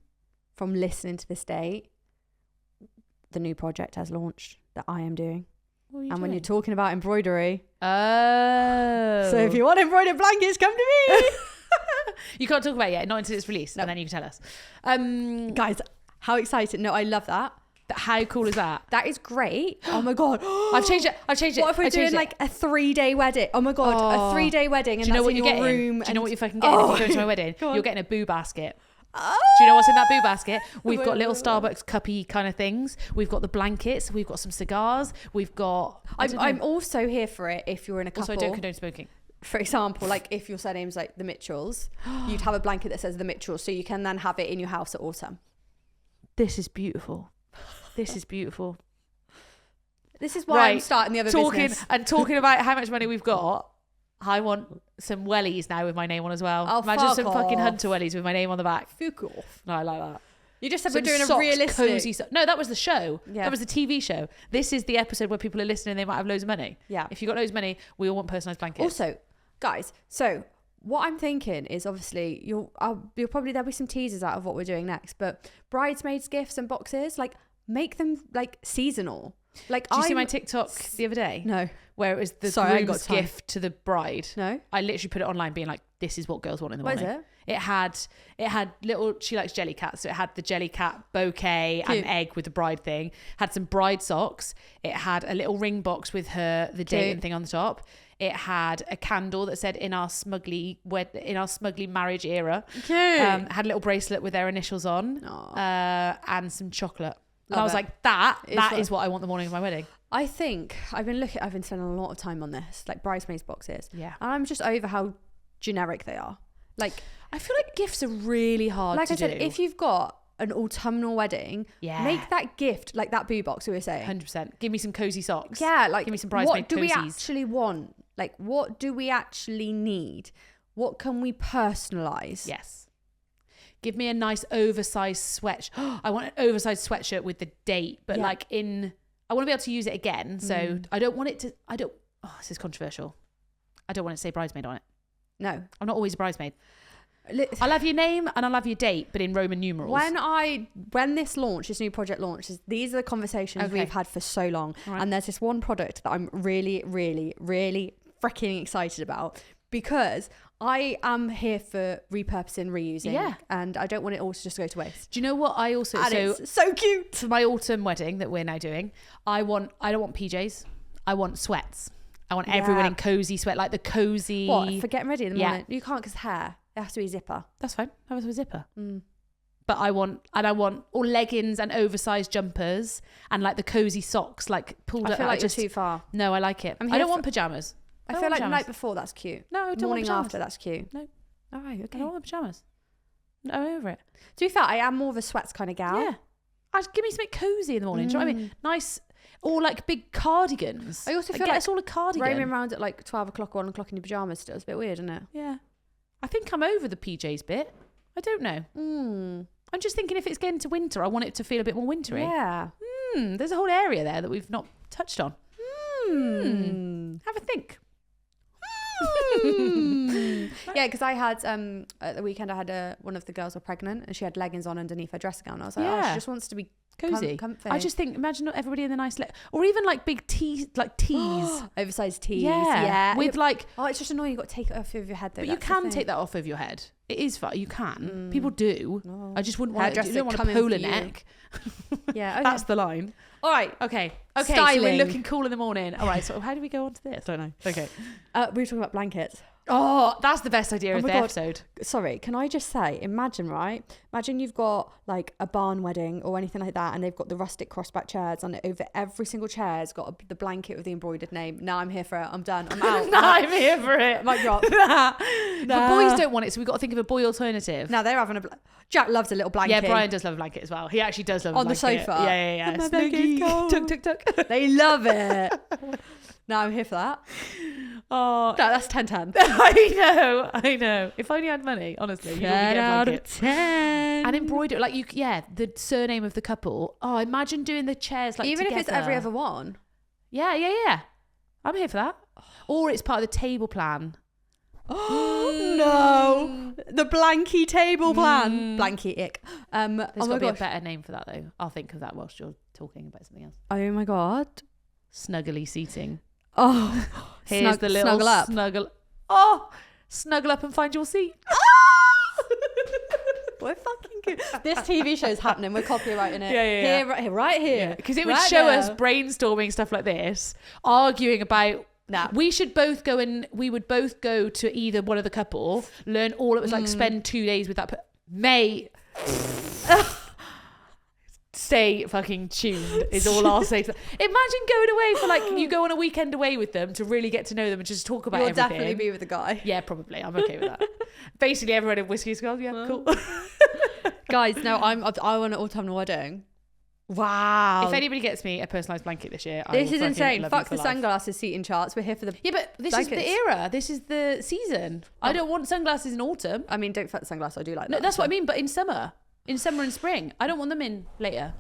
A: from listening to this date, the new project has launched that I am doing.
B: What are you
A: And when
B: doing?
A: you're talking about embroidery,
B: Oh.
A: so if you want embroidered blankets, come to me.
B: You can't talk about it yet, not until it's released,
A: No.
B: and then you can tell us.
A: Guys, how exciting. No, I love that.
B: How cool is that?
A: That is great. Oh my God.
B: I've changed it.
A: What if we're doing like a 3-day wedding? Oh my God, a 3-day wedding. And
B: Do you know
A: that's
B: what
A: in
B: you're
A: your
B: getting?
A: room.
B: Do you know what you're fucking getting if you go to my wedding?
A: Go on.
B: You're getting a boo basket.
A: Oh.
B: Do you know what's in that boo basket? We've got little Starbucks cuppy kind of things. We've got the blankets. We've got some cigars. We've got...
A: I'm also here for it if you're in a couple.
B: Also, I don't condone smoking.
A: For example, like if your surname's like the Mitchells, you'd have a blanket that says the Mitchells, so you can then have it in your house at autumn.
B: This is beautiful. This is beautiful.
A: This is why I'm starting the other business.
B: Talking about how much money we've got, I want some wellies now with my name on as well.
A: Oh,
B: Imagine
A: fuck
B: some fucking
A: off.
B: Hunter wellies with my name on the back.
A: Fuck off.
B: No, I like that.
A: You just said
B: Some
A: we're doing a
B: socks,
A: realistic.
B: cozy no, that was the show.
A: Yeah.
B: That was the TV show. This is the episode where people are listening and they might have loads of money.
A: Yeah.
B: If you got loads of money, we all want personalised blankets.
A: Also, guys, so what I'm thinking is obviously you'll probably there'll be some teasers out of what we're doing next, but bridesmaids gifts and boxes, like make them like seasonal. Like,
B: did you see my TikTok the other day?
A: No.
B: Where it was the
A: Sorry, I ain't
B: groom's
A: got time.
B: gift to the bride.
A: No.
B: I literally put it online being like, this is what girls want in the
A: What
B: morning.
A: is it?
B: It had little, she likes jelly cats, so it had the jelly cat bouquet
A: Cute.
B: and egg with the bride thing. Had some bride socks. It had a little ring box with the date
A: Cute.
B: and thing on the top. It had a candle that said in our smugly marriage era.
A: Cute.
B: Had a little bracelet with their initials on.
A: Aw.
B: And some chocolate. And
A: Love
B: I was
A: it.
B: like, that
A: It's
B: is what I want the morning of my wedding.
A: I think I've been spending a lot of time on this, like bridesmaids boxes.
B: Yeah.
A: And I'm just over how generic they are. Like,
B: I feel like gifts are really hard
A: like
B: to
A: I said,
B: do.
A: if you've got an autumnal wedding,
B: Yeah.
A: make that gift like that boo box we were saying.
B: 100%. Give me some cozy socks.
A: Yeah, like
B: give me some bridesmaid
A: what do we
B: cozies.
A: actually want? Like, what do we actually need? What can we personalize?
B: Yes. Give me a nice oversized sweat. I want an oversized sweatshirt with the date, but
A: Yeah.
B: like I want to be able to use it again. So I don't want it to, this is controversial. I don't want it to say bridesmaid on it.
A: No.
B: I'm not always a bridesmaid. I'll have your name and I'll have your date, but in Roman numerals.
A: When this new project launches, these are the conversations
B: Okay.
A: we've had for so long.
B: Right.
A: And there's this one product that I'm really, really, really freaking excited about because I am here for repurposing, reusing.
B: Yeah.
A: And I don't want it all to just go to waste.
B: Do you know what I also,
A: And it's so cute.
B: for my autumn wedding that we're now doing, I don't want PJs. I want sweats. I want everyone
A: Yeah.
B: in cozy sweat, like the cozy.
A: What? For getting ready in the
B: Yeah.
A: morning? You can't because hair. It has to be zipper.
B: That's fine. Have a zipper.
A: Mm.
B: But I want all leggings and oversized jumpers and like the cozy socks, like pulled
A: I
B: up.
A: feel like you're too far.
B: No, I like it.
A: I'm
B: I
A: here
B: don't
A: for-
B: want pajamas.
A: I
B: don't
A: feel
B: want
A: like the
B: pajamas.
A: night before, that's cute.
B: No, I don't
A: Morning
B: want pajamas.
A: after, that's cute.
B: No.
A: All right,
B: I
A: okay.
B: don't want pajamas. I'm over it.
A: To be fair, I am more of a sweats kind of gal.
B: Yeah. Give me something cozy in the morning. Do you know what I mean? Nice, or like big cardigans.
A: I also
B: Like,
A: feel
B: get
A: like
B: us all a cardigan.
A: roaming around at like 12 o'clock or 1 o'clock in your pyjamas still is a bit weird, isn't it?
B: Yeah. I think I'm over the PJs bit. I don't know. I'm just thinking if it's getting to winter, I want it to feel a bit more wintry.
A: Yeah.
B: There's a whole area there that we've not touched on. Have a think.
A: Yeah, because I had at the weekend I had one of the girls were pregnant and she had leggings on underneath her dressing gown. I was like, oh,
B: Yeah.
A: she just wants to be
B: Cozy.
A: comfy.
B: I just think, imagine everybody in the nice, or even like big tees, like tees.
A: oversized tees.
B: Yeah.
A: Yeah.
B: With like,
A: Oh, it's just annoying. You got to take it off of your head though.
B: but you
A: that's the
B: can
A: thing.
B: take that off of your head. It is fun. You can. People do.
A: No.
B: I just wouldn't want to. You
A: Hairdresser
B: don't want a
A: coming for
B: polar
A: you.
B: neck.
A: Yeah. Okay.
B: That's the line.
A: all right.
B: Okay. So
A: Styling.
B: we're looking cool in the morning. All right. So how do we go on to this?
A: Don't know.
B: Okay.
A: We were talking about blankets.
B: Oh, that's the best idea
A: Oh
B: of
A: my
B: the
A: God.
B: episode.
A: Sorry, can I just say, imagine you've got like a barn wedding or anything like that and they've got the rustic crossback chairs and over every single chair's got the blanket with the embroidered name. Now I'm here for it. I'm done. I'm out.
B: I'm here for it.
A: Mic drop.
B: But boys don't want it, so we've got to think of a boy alternative.
A: Now they're having Jack loves a little blanket.
B: Yeah, Brian does love a blanket as well. He actually does love a
A: On the
B: blanket.
A: sofa.
B: Yeah.
A: My blanket's cold.
B: Tuk, tuk, tuk.
A: They love it. Now I'm here for that.
B: Oh,
A: No, that's 10/10.
B: I know. If only I had money, honestly. You'd already
A: 10
B: get a
A: out of
B: blanket.
A: 10.
B: And embroider, like the surname of the couple. Oh, imagine doing the chairs like
A: even if it's
B: together.
A: every other one.
B: Yeah. I'm here for that. Or it's part of the table plan.
A: Oh no, the blankie table plan. Blankie ick.
B: There's
A: Oh
B: got
A: my
B: to be a
A: gosh.
B: better name for that though. I'll think of that whilst you're talking about something else.
A: Oh my god.
B: Snuggly seating.
A: Oh,
B: Here's the little
A: snuggle up.
B: snuggle. Oh, snuggle up and find your seat.
A: We're fucking good. This TV show is happening. We're copywriting it.
B: Yeah.
A: Here, right here.
B: Because it would
A: Right
B: show
A: now.
B: us brainstorming stuff like this, arguing about.
A: Nah.
B: We should both go and we would both go to either one of the couple, learn all it was like, spend 2 days with that. Mate, stay fucking tuned is all I'll say. Imagine going away for like, you go on a weekend away with them to really get to know them and just talk about
A: You'll
B: everything.
A: definitely be with the guy.
B: Yeah, probably. I'm okay with that. Basically, everyone in Whiskey Skull. Yeah, cool.
A: Guys, no, I want an autumnal wedding. Wow.
B: If anybody gets me a personalised blanket this year, I
A: This
B: will
A: is
B: fucking
A: insane.
B: love
A: Fuck
B: you for
A: the
B: life.
A: sunglasses seating charts. We're here for the.
B: Yeah, but this is the
A: blankets.
B: era. This is the season. I don't want sunglasses in autumn.
A: I mean, don't fuck the sunglasses. I do like that.
B: No, that's what I mean. But in summer and spring, I don't want them in later.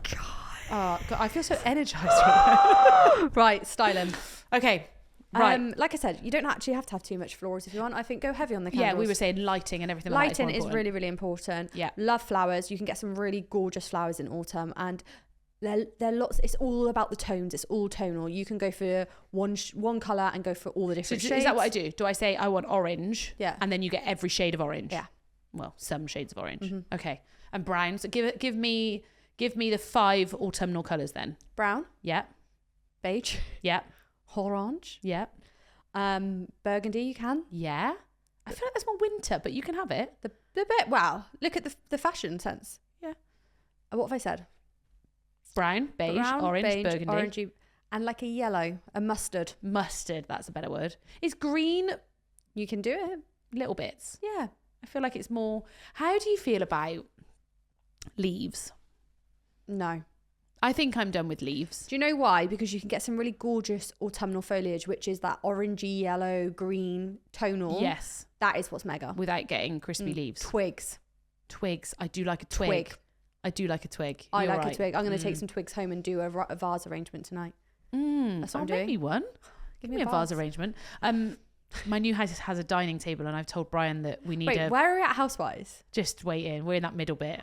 B: God, I feel so energized right now.
A: Right, styling.
B: Okay, right.
A: Like I said, you don't actually have to have too much florals if you want. I think go heavy on the candles.
B: Yeah, we were saying lighting and everything. Like that
A: Lighting is
B: more
A: really, really important.
B: Yeah.
A: Love flowers. You can get some really gorgeous flowers in autumn, and they're lots. It's all about the tones. It's all tonal. You can go for one color and go for all the
B: So
A: different
B: is
A: shades.
B: that what I do? Do I say I want orange?
A: Yeah.
B: And then you get every shade of orange.
A: Yeah.
B: Well, some shades of orange.
A: Mm-hmm.
B: Okay. And brown. So give me the 5 autumnal colours then.
A: Brown,
B: Yeah.
A: beige,
B: Yeah.
A: orange,
B: Yeah.
A: burgundy. You can
B: Yeah. I feel like that's more winter, but you can have it.
A: the bit. Wow, look at the fashion sense.
B: Yeah.
A: What have I said?
B: Brown, beige,
A: Brown,
B: orange,
A: beige,
B: burgundy.
A: orangey, and like a yellow, a mustard.
B: Mustard, that's a better word. Is green
A: You can do it.
B: little bits?
A: Yeah.
B: I feel like it's more. How do you feel about leaves?
A: No.
B: I think I'm done with leaves.
A: Do you know why? Because you can get some really gorgeous autumnal foliage, which is that orangey, yellow, green tonal.
B: Yes,
A: That is what's mega.
B: without getting crispy leaves.
A: Twigs.
B: Twigs. I do like a twig. I do like a twig.
A: I
B: You're
A: like
B: right.
A: a twig. I'm going to take some twigs home and do a vase arrangement tonight. That's what I'm doing.
B: Make me one. Give me a vase arrangement. My new house has a dining table, and I've told Brian that we need
A: Wait, where are we at house-wise?
B: just wait in. We're in that middle bit.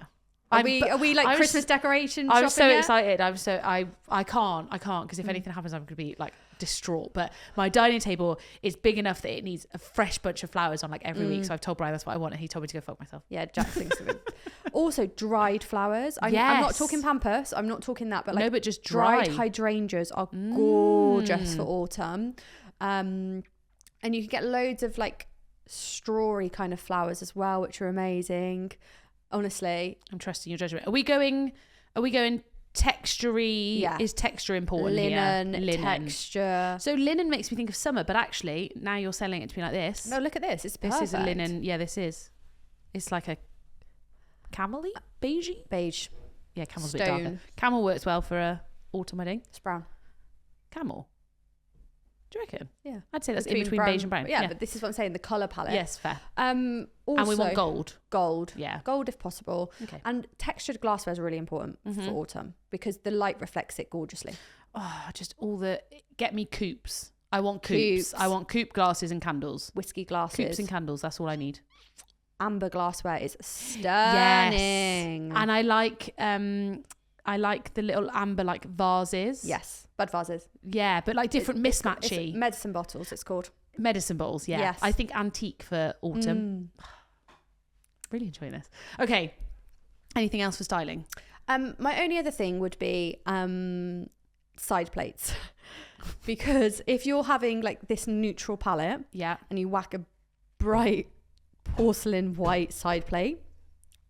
A: Are we like
B: I'm
A: Christmas decoration
B: I'm
A: shopping
B: so
A: yet?
B: excited. I can't because if anything happens, I'm going to be like distraught. But my dining table is big enough that it needs a fresh bunch of flowers on like every week. So I've told Brian that's what I want, and he told me to go fuck myself.
A: Yeah, Jack thinks of it. Also, dried flowers. I'm not
B: Yes.
A: talking pampas. I'm not talking that, but like
B: No, but just
A: dried
B: dry.
A: hydrangeas are gorgeous for autumn. And you can get loads of like strawy kind of flowers as well, which are amazing. Honestly,
B: I'm trusting your judgment. Are we going textury?
A: Yeah.
B: Is texture important
A: linen,
B: here?
A: texture.
B: So linen makes me think of summer, but actually now you're selling it to me like this.
A: No, look at this. It's
B: This
A: perfect.
B: is a linen. Yeah, this is. It's like a camel-y? Beigey?
A: Beige.
B: Yeah, camel's a bit darker.
A: Stone.
B: Camel works well for a autumn wedding.
A: It's brown.
B: Camel. Do you reckon?
A: Yeah.
B: I'd say that's in between beige and brown.
A: Yeah, but this is what I'm saying. The color palette.
B: Yes, fair.
A: Also,
B: And we want gold.
A: Gold.
B: Yeah.
A: Gold if possible.
B: Okay.
A: And textured glassware is really important for autumn because the light reflects it gorgeously.
B: Oh, just all the get me coupes. I want coupes. I want coupe glasses and candles.
A: Whiskey glasses.
B: Coupes and candles. That's all I need.
A: Amber glassware is stunning.
B: Yes. And I like the little amber like vases.
A: Yes. Bud vases.
B: Yeah, but like different
A: It's
B: mismatchy.
A: medicine bottles, it's called.
B: Medicine bowls, yeah.
A: Yes.
B: I think antique for autumn. Really enjoying this. Okay. Anything else for styling?
A: My only other thing would be side plates. Because if you're having like this neutral palette
B: Yeah.
A: and you whack a bright porcelain white side plate,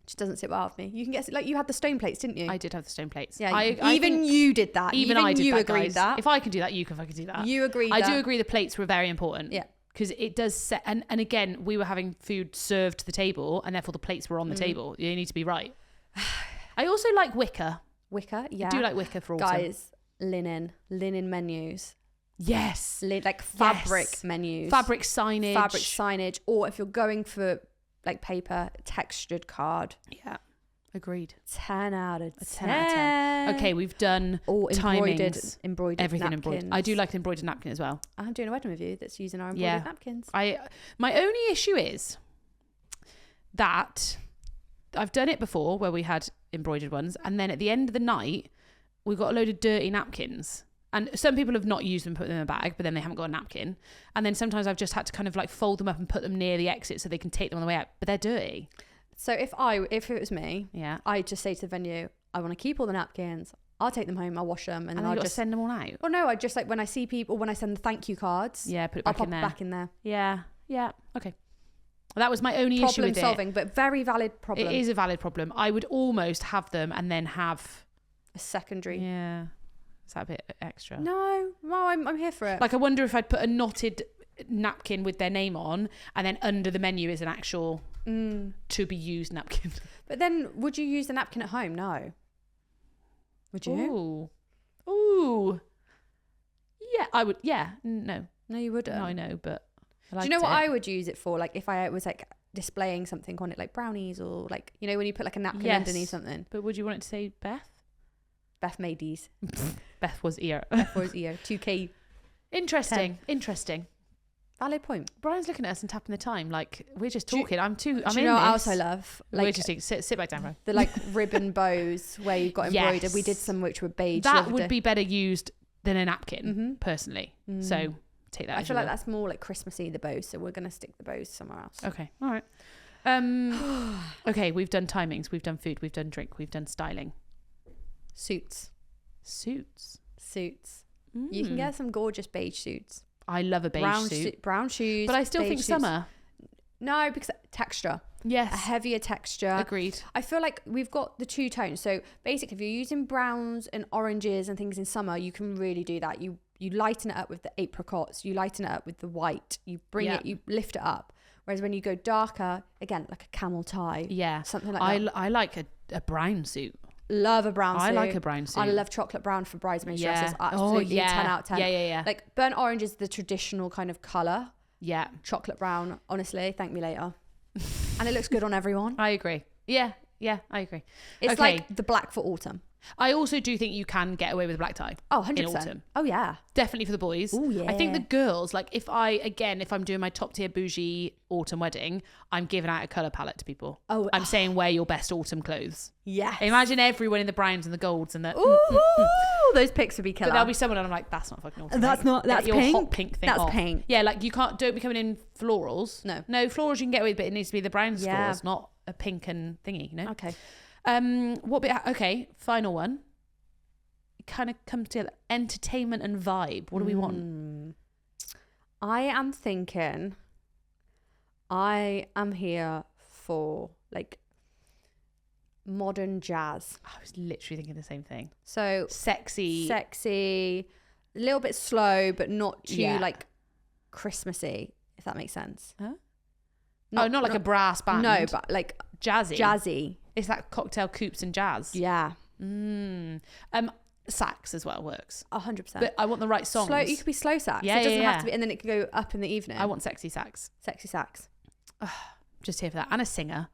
A: which doesn't sit well with me. You can get like you had the stone plates, didn't you?
B: I did have the stone plates.
A: Yeah,
B: I
A: even
B: think
A: you did that.
B: Even I did
A: you
B: that,
A: agreed
B: guys.
A: that.
B: If I can do that, you can fucking do that.
A: You agreed
B: I
A: that.
B: do agree the plates were very important.
A: Yeah.
B: Because it does set, and again, we were having food served to the table, and therefore the plates were on the table. You need to be right. I also like wicker.
A: Wicker, yeah.
B: I do like wicker for autumn.
A: Guys, linen menus.
B: Yes.
A: Like fabric
B: Yes.
A: menus.
B: Fabric signage.
A: Or if you're going for like paper, textured card.
B: Yeah. Agreed.
A: 10 out of 10.
B: 10 out of 10. Okay, we've done
A: Or embroidered
B: timings. Everything
A: napkins.
B: embroidered. I do like an embroidered napkin as well.
A: I'm doing a wedding review that's using our embroidered napkins.
B: My only issue is that I've done it before where we had embroidered ones, and then at the end of the night we got a load of dirty napkins, and some people have not used them, put them in a bag, but then they haven't got a napkin, and then sometimes I've just had to kind of like fold them up and put them near the exit so they can take them on the way out, but they're dirty.
A: So if it was me, I'd just say to the venue, I want to keep all the napkins. I'll take them home. I'll wash them, and then I'll just
B: send them all out.
A: Well, no, I just like when I see people, when I send the thank you cards,
B: put it
A: I'll
B: back
A: pop
B: in there.
A: it back in there.
B: Yeah. Okay. That was my only issue with
A: Problem solving, but very valid problem.
B: It is a valid problem. I would almost have them and then have
A: a secondary.
B: Yeah. Is that a bit extra?
A: No, I'm here for it.
B: Like, I wonder if I'd put a knotted napkin with their name on, and then under the menu is an actual to be used napkin.
A: But then, would you use the napkin at home? No. Would you?
B: Ooh. Yeah, I would. Yeah. No,
A: you wouldn't.
B: No, I know, but
A: do you know what I would use it for? Like if I was like displaying something on it, like brownies, or like, you know, when you put like a napkin underneath something.
B: But would you want it to say Beth?
A: Beth made these.
B: Beth was EO.
A: Beth was EO. 2K.
B: Interesting.
A: Valid point.
B: Brian's looking at us and tapping the time like we're just talking. I'm
A: do you
B: in
A: know
B: this.
A: what else I love? Like,
B: we're just sit back down, Brian.
A: The like ribbon bows where you've got embroidered.
B: Yes.
A: We did some which were beige.
B: That would be better used than a napkin, personally. So take that.
A: I feel like that's more like Christmassy, the bows. So we're gonna stick the bows somewhere else.
B: Okay, all right. Okay, we've done timings, we've done food, we've done drink, we've done styling.
A: Suits. You can get some gorgeous beige suits.
B: I love a beige suit.
A: Brown shoes.
B: But I still think
A: suits.
B: summer.
A: No, because texture.
B: Yes.
A: A heavier texture.
B: Agreed.
A: I feel like we've got the two tones. So basically, if you're using browns and oranges and things in summer, you can really do that. You lighten it up with the apricots. You lighten it up with the white. You bring it, you lift it up. Whereas when you go darker, again, like a camel tie.
B: Yeah.
A: Something like that.
B: I like a brown suit.
A: Love a brown suit.
B: I like a brown suit.
A: I love chocolate brown for bridesmaids dresses. Absolutely 10 out of 10.
B: Yeah.
A: Like burnt orange is the traditional kind of colour.
B: Yeah.
A: Chocolate brown, honestly, thank me later. And it looks good on everyone.
B: I agree. Yeah, I agree.
A: It's like the black for autumn.
B: I also do think you can get away with a black tie.
A: Oh, 100%.
B: In autumn.
A: Oh, yeah.
B: Definitely for the boys.
A: Oh, yeah.
B: I think the girls, like if I'm doing my top tier bougie autumn wedding, I'm giving out a colour palette to people. Oh, I'm saying wear your best autumn clothes.
A: Yeah.
B: Imagine everyone in the browns and the golds and the
A: those pics would be killer.
B: But there'll be someone and I'm like, that's not fucking autumn.
A: That's
B: your
A: pink.
B: hot pink thing.
A: That's pink.
B: Yeah, like don't be coming in florals.
A: No,
B: florals you can get away with, but it needs to be the brown florals, not a pink and thingy, you know?
A: Okay.
B: Okay, final one. It kind of comes together. Entertainment and vibe. What do we want?
A: I am thinking I am here for like modern jazz.
B: I was literally thinking the same thing.
A: So
B: sexy,
A: a little bit slow, but not too like Christmassy, if that makes sense.
B: Huh? Not like a brass band.
A: No, but like jazzy.
B: It's that cocktail coupes and jazz.
A: Yeah.
B: Sax as well works.
A: 100%.
B: But I want the right songs.
A: Slow. You could be slow sax.
B: Yeah,
A: it doesn't have to be, and then it could go up in the evening.
B: I want sexy sax.
A: Sexy sax.
B: Just here for that. And a singer.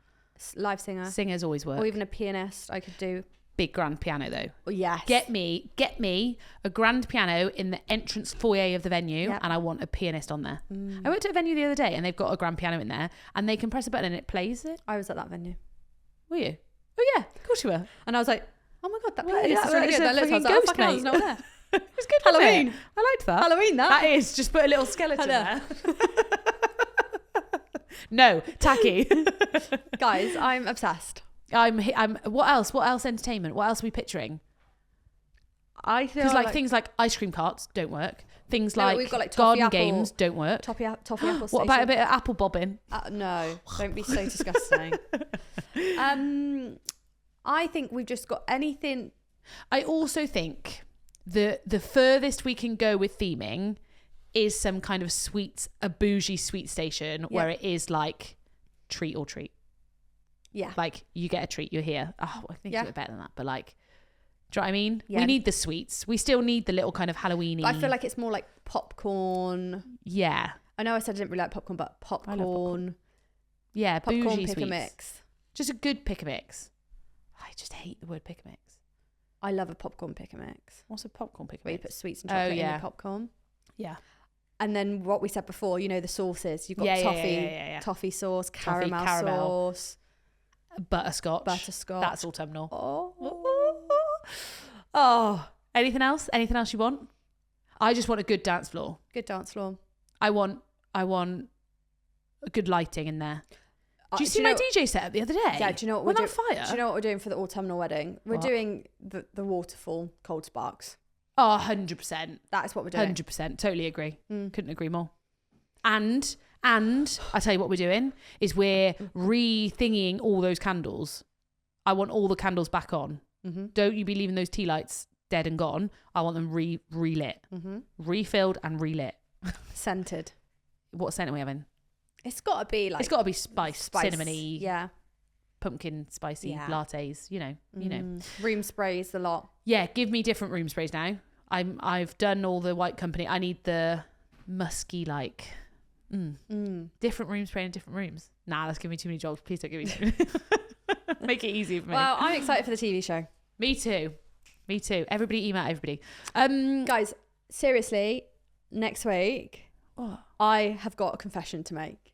A: Live singer.
B: Singers always work.
A: Or even a pianist. I could do.
B: Big grand piano though.
A: Oh, yes.
B: Get me a grand piano in the entrance foyer of the venue, and I want a pianist on there. I went to a venue the other day and they've got a grand piano in there and they can press a button and it plays it.
A: I was at that venue.
B: Were you? Oh yeah, of course you were.
A: And I was like, oh my god, that
B: playlist
A: is really good. That looks like
B: ghost,
A: fucking hell, it's not there.
B: It was good.
A: Halloween.
B: I liked that.
A: Halloween.
B: That is just put a little skeleton there. No, tacky.
A: Guys, I'm obsessed.
B: I'm. What else? What else? Entertainment. What else are we picturing?
A: I feel
B: because like things like ice cream carts don't work. Things like
A: we've got like
B: garden
A: apple,
B: games don't work.
A: Toffee apple station.
B: What about a bit of apple bobbing?
A: No, don't be so disgusting. I think we've just got anything.
B: I also think the furthest we can go with theming is some kind of a bougie sweet station where it is like treat or treat.
A: Yeah.
B: Like you get a treat, you're here. Oh, I think it's a bit better than that. But like Do you know what I mean?
A: Yeah.
B: We need the sweets. We still need the little kind of Halloween-y.
A: But I feel like it's more like popcorn.
B: Yeah.
A: I know I said I didn't really like popcorn, but popcorn.
B: Yeah,
A: Popcorn
B: bougie
A: pick a
B: sweets.
A: mix.
B: Just a good pick a mix. I just hate the word pick a mix.
A: I love a popcorn pick a mix.
B: What's a popcorn pick a
A: Where you
B: mix?
A: put sweets and chocolate in your popcorn.
B: Yeah.
A: And then what we said before, you know, the sauces. You've got toffee sauce, caramel sauce,
B: butterscotch.
A: Butterscotch.
B: That's autumnal.
A: Oh.
B: Anything else? Anything else you want? I just want a good dance floor.
A: Good dance floor.
B: I want a good lighting in there. Do you see
A: do
B: my
A: you know,
B: DJ setup the other day?
A: Yeah, do you know what
B: we're
A: we're
B: on fire?
A: Do you know what we're doing for the autumnal wedding? We're
B: What?
A: doing the waterfall cold sparks.
B: Oh, 100%.
A: That is what we're doing.
B: 100%. Totally agree. Couldn't agree more. And I tell you what we're doing is we're re-thingying all those candles. I want all the candles back on.
A: Mm-hmm.
B: Don't you be leaving those tea lights dead and gone. I want them relit.
A: Mm-hmm.
B: Refilled and relit.
A: Scented.
B: What scent are we having?
A: It's got to be like...
B: It's got to be spice, cinnamony,
A: yeah,
B: pumpkin spicy lattes, you know.
A: Room sprays a lot.
B: Yeah, give me different room sprays now. I've done all the White Company. I need the musky different room spray in different rooms. Nah, that's giving me too many jobs. Please don't give me too many. Make it easy for me.
A: Well, I'm excited for the TV show.
B: Me too. Everybody email everybody.
A: Guys, seriously, next week I have got a confession to make.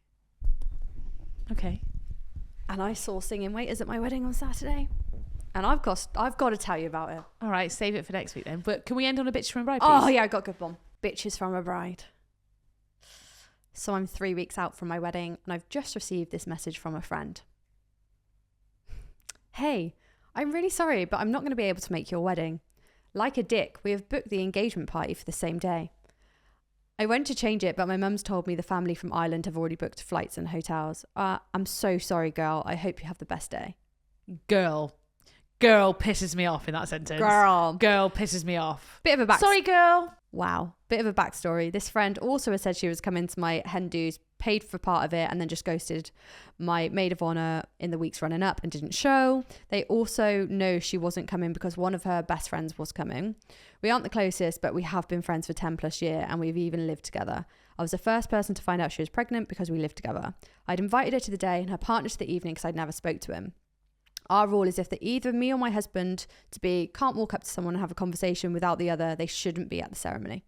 B: Okay.
A: And I saw Singing Waiters at my wedding on Saturday. And I've got to tell you about it.
B: All right, save it for next week then. But can we end on a bitch from a bride, please?
A: Oh, yeah, I got a good one. Bitches from a bride. So I'm 3 weeks out from my wedding and I've just received this message from a friend. Hey, I'm really sorry, but I'm not going to be able to make your wedding. Like a dick, we have booked the engagement party for the same day. I went to change it, but my mum's told me the family from Ireland have already booked flights and hotels. I'm so sorry, girl. I hope you have the best day.
B: Girl pisses me off in that sentence. Girl pisses me off.
A: Bit of a
B: Sorry, girl.
A: Wow. Bit of a backstory. This friend also has said she was coming to my hen do's, paid for part of it, and then just ghosted my maid of honour in the weeks running up and didn't show. They also know she wasn't coming because one of her best friends was coming. We aren't the closest, but we have been friends for 10 plus years and we've even lived together. I was the first person to find out she was pregnant because we lived together. I'd invited her to the day and her partner to the evening because I'd never spoke to him. Our rule is if either me or my husband to be can't walk up to someone and have a conversation without the other, they shouldn't be at the ceremony.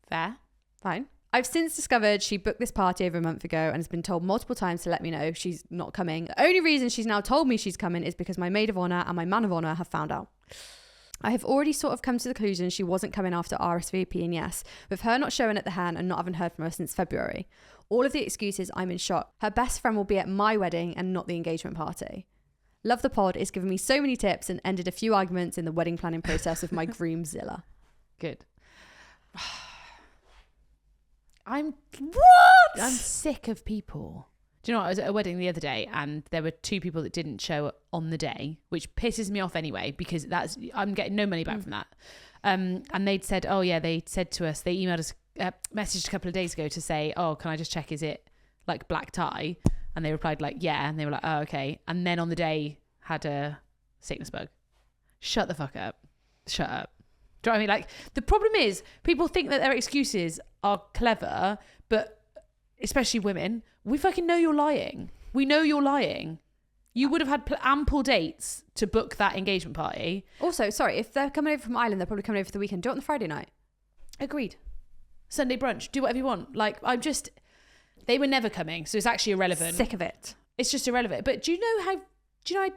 B: Fair.
A: Fine. I've since discovered she booked this party over a month ago and has been told multiple times to let me know she's not coming. The only reason she's now told me she's coming is because my maid of honour and my man of honour have found out. I have already sort of come to the conclusion she wasn't coming after RSVPing yes, with her not showing at the hand and not having heard from her since February. All of the excuses, I'm in shock. Her best friend will be at my wedding and not the engagement party. Love the pod. It's given me so many tips and ended a few arguments in the wedding planning process with my groomzilla.
B: Good.
A: What?
B: I'm sick of people. Do you know what? I was at a wedding the other day and there were 2 people that didn't show on the day, which pisses me off anyway because I'm getting no money back from that. And they'd said, oh yeah, they said to us, they emailed us, messaged a couple of days ago to say, oh, can I just check, is it like black tie? And they replied like, yeah. And they were like, oh, okay. And then on the day had a sickness bug. Shut the fuck up. Shut up. Do you know what I mean? Like the problem is people think that their excuses are clever, but especially women, we fucking know you're lying. We know you're lying. You would have had ample dates to book that engagement party.
A: Also, sorry, if they're coming over from Ireland, they're probably coming over for the weekend. Do it on the Friday night.
B: Agreed. Sunday brunch. Do whatever you want. Like, they were never coming, so it's actually irrelevant.
A: Sick of it.
B: It's just irrelevant. But do you know how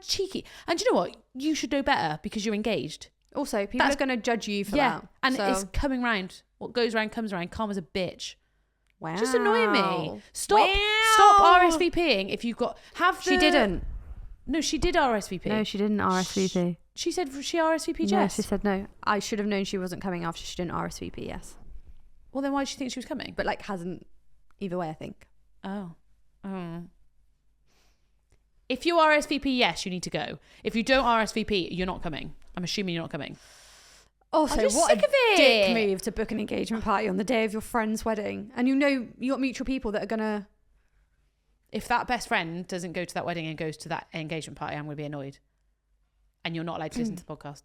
B: cheeky? And do you know what? You should know better because you're engaged.
A: Also, people are going to judge you for that.
B: And it's coming round. What goes round comes around. Karma's a bitch.
A: Wow.
B: Just annoying me. Stop RSVPing if you've got...
A: She didn't.
B: No, she did RSVP.
A: No, she didn't RSVP.
B: She said she RSVP'd
A: No,
B: yes.
A: she said no. I should have known she wasn't coming after she didn't RSVP yes.
B: Well, then why did she think she was coming?
A: But hasn't either way, I think.
B: Oh. If you RSVP yes, you need to go. If you don't RSVP, you're not coming. I'm assuming you're not coming.
A: Also,
B: I'm just
A: what
B: sick
A: a
B: of it.
A: dick move to book an engagement party on the day of your friend's wedding. And you got mutual people that are going to...
B: If that best friend doesn't go to that wedding and goes to that engagement party, I'm going to be annoyed. and you're not allowed to listen to the podcast.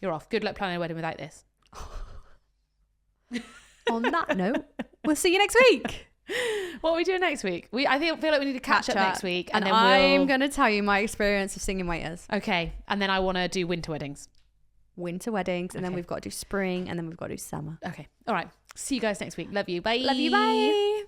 B: You're off. Good luck planning a wedding without this.
A: On that note, we'll see you next week.
B: What are we doing next week? feel like we need to catch up next week,
A: and then I'm going to tell you my experience of singing waiters.
B: Okay, and then I want to do winter weddings.
A: And then we've got to do spring, and then we've got to do summer.
B: Okay, all right. See you guys next week. Love you. Bye.
A: Love you. Bye.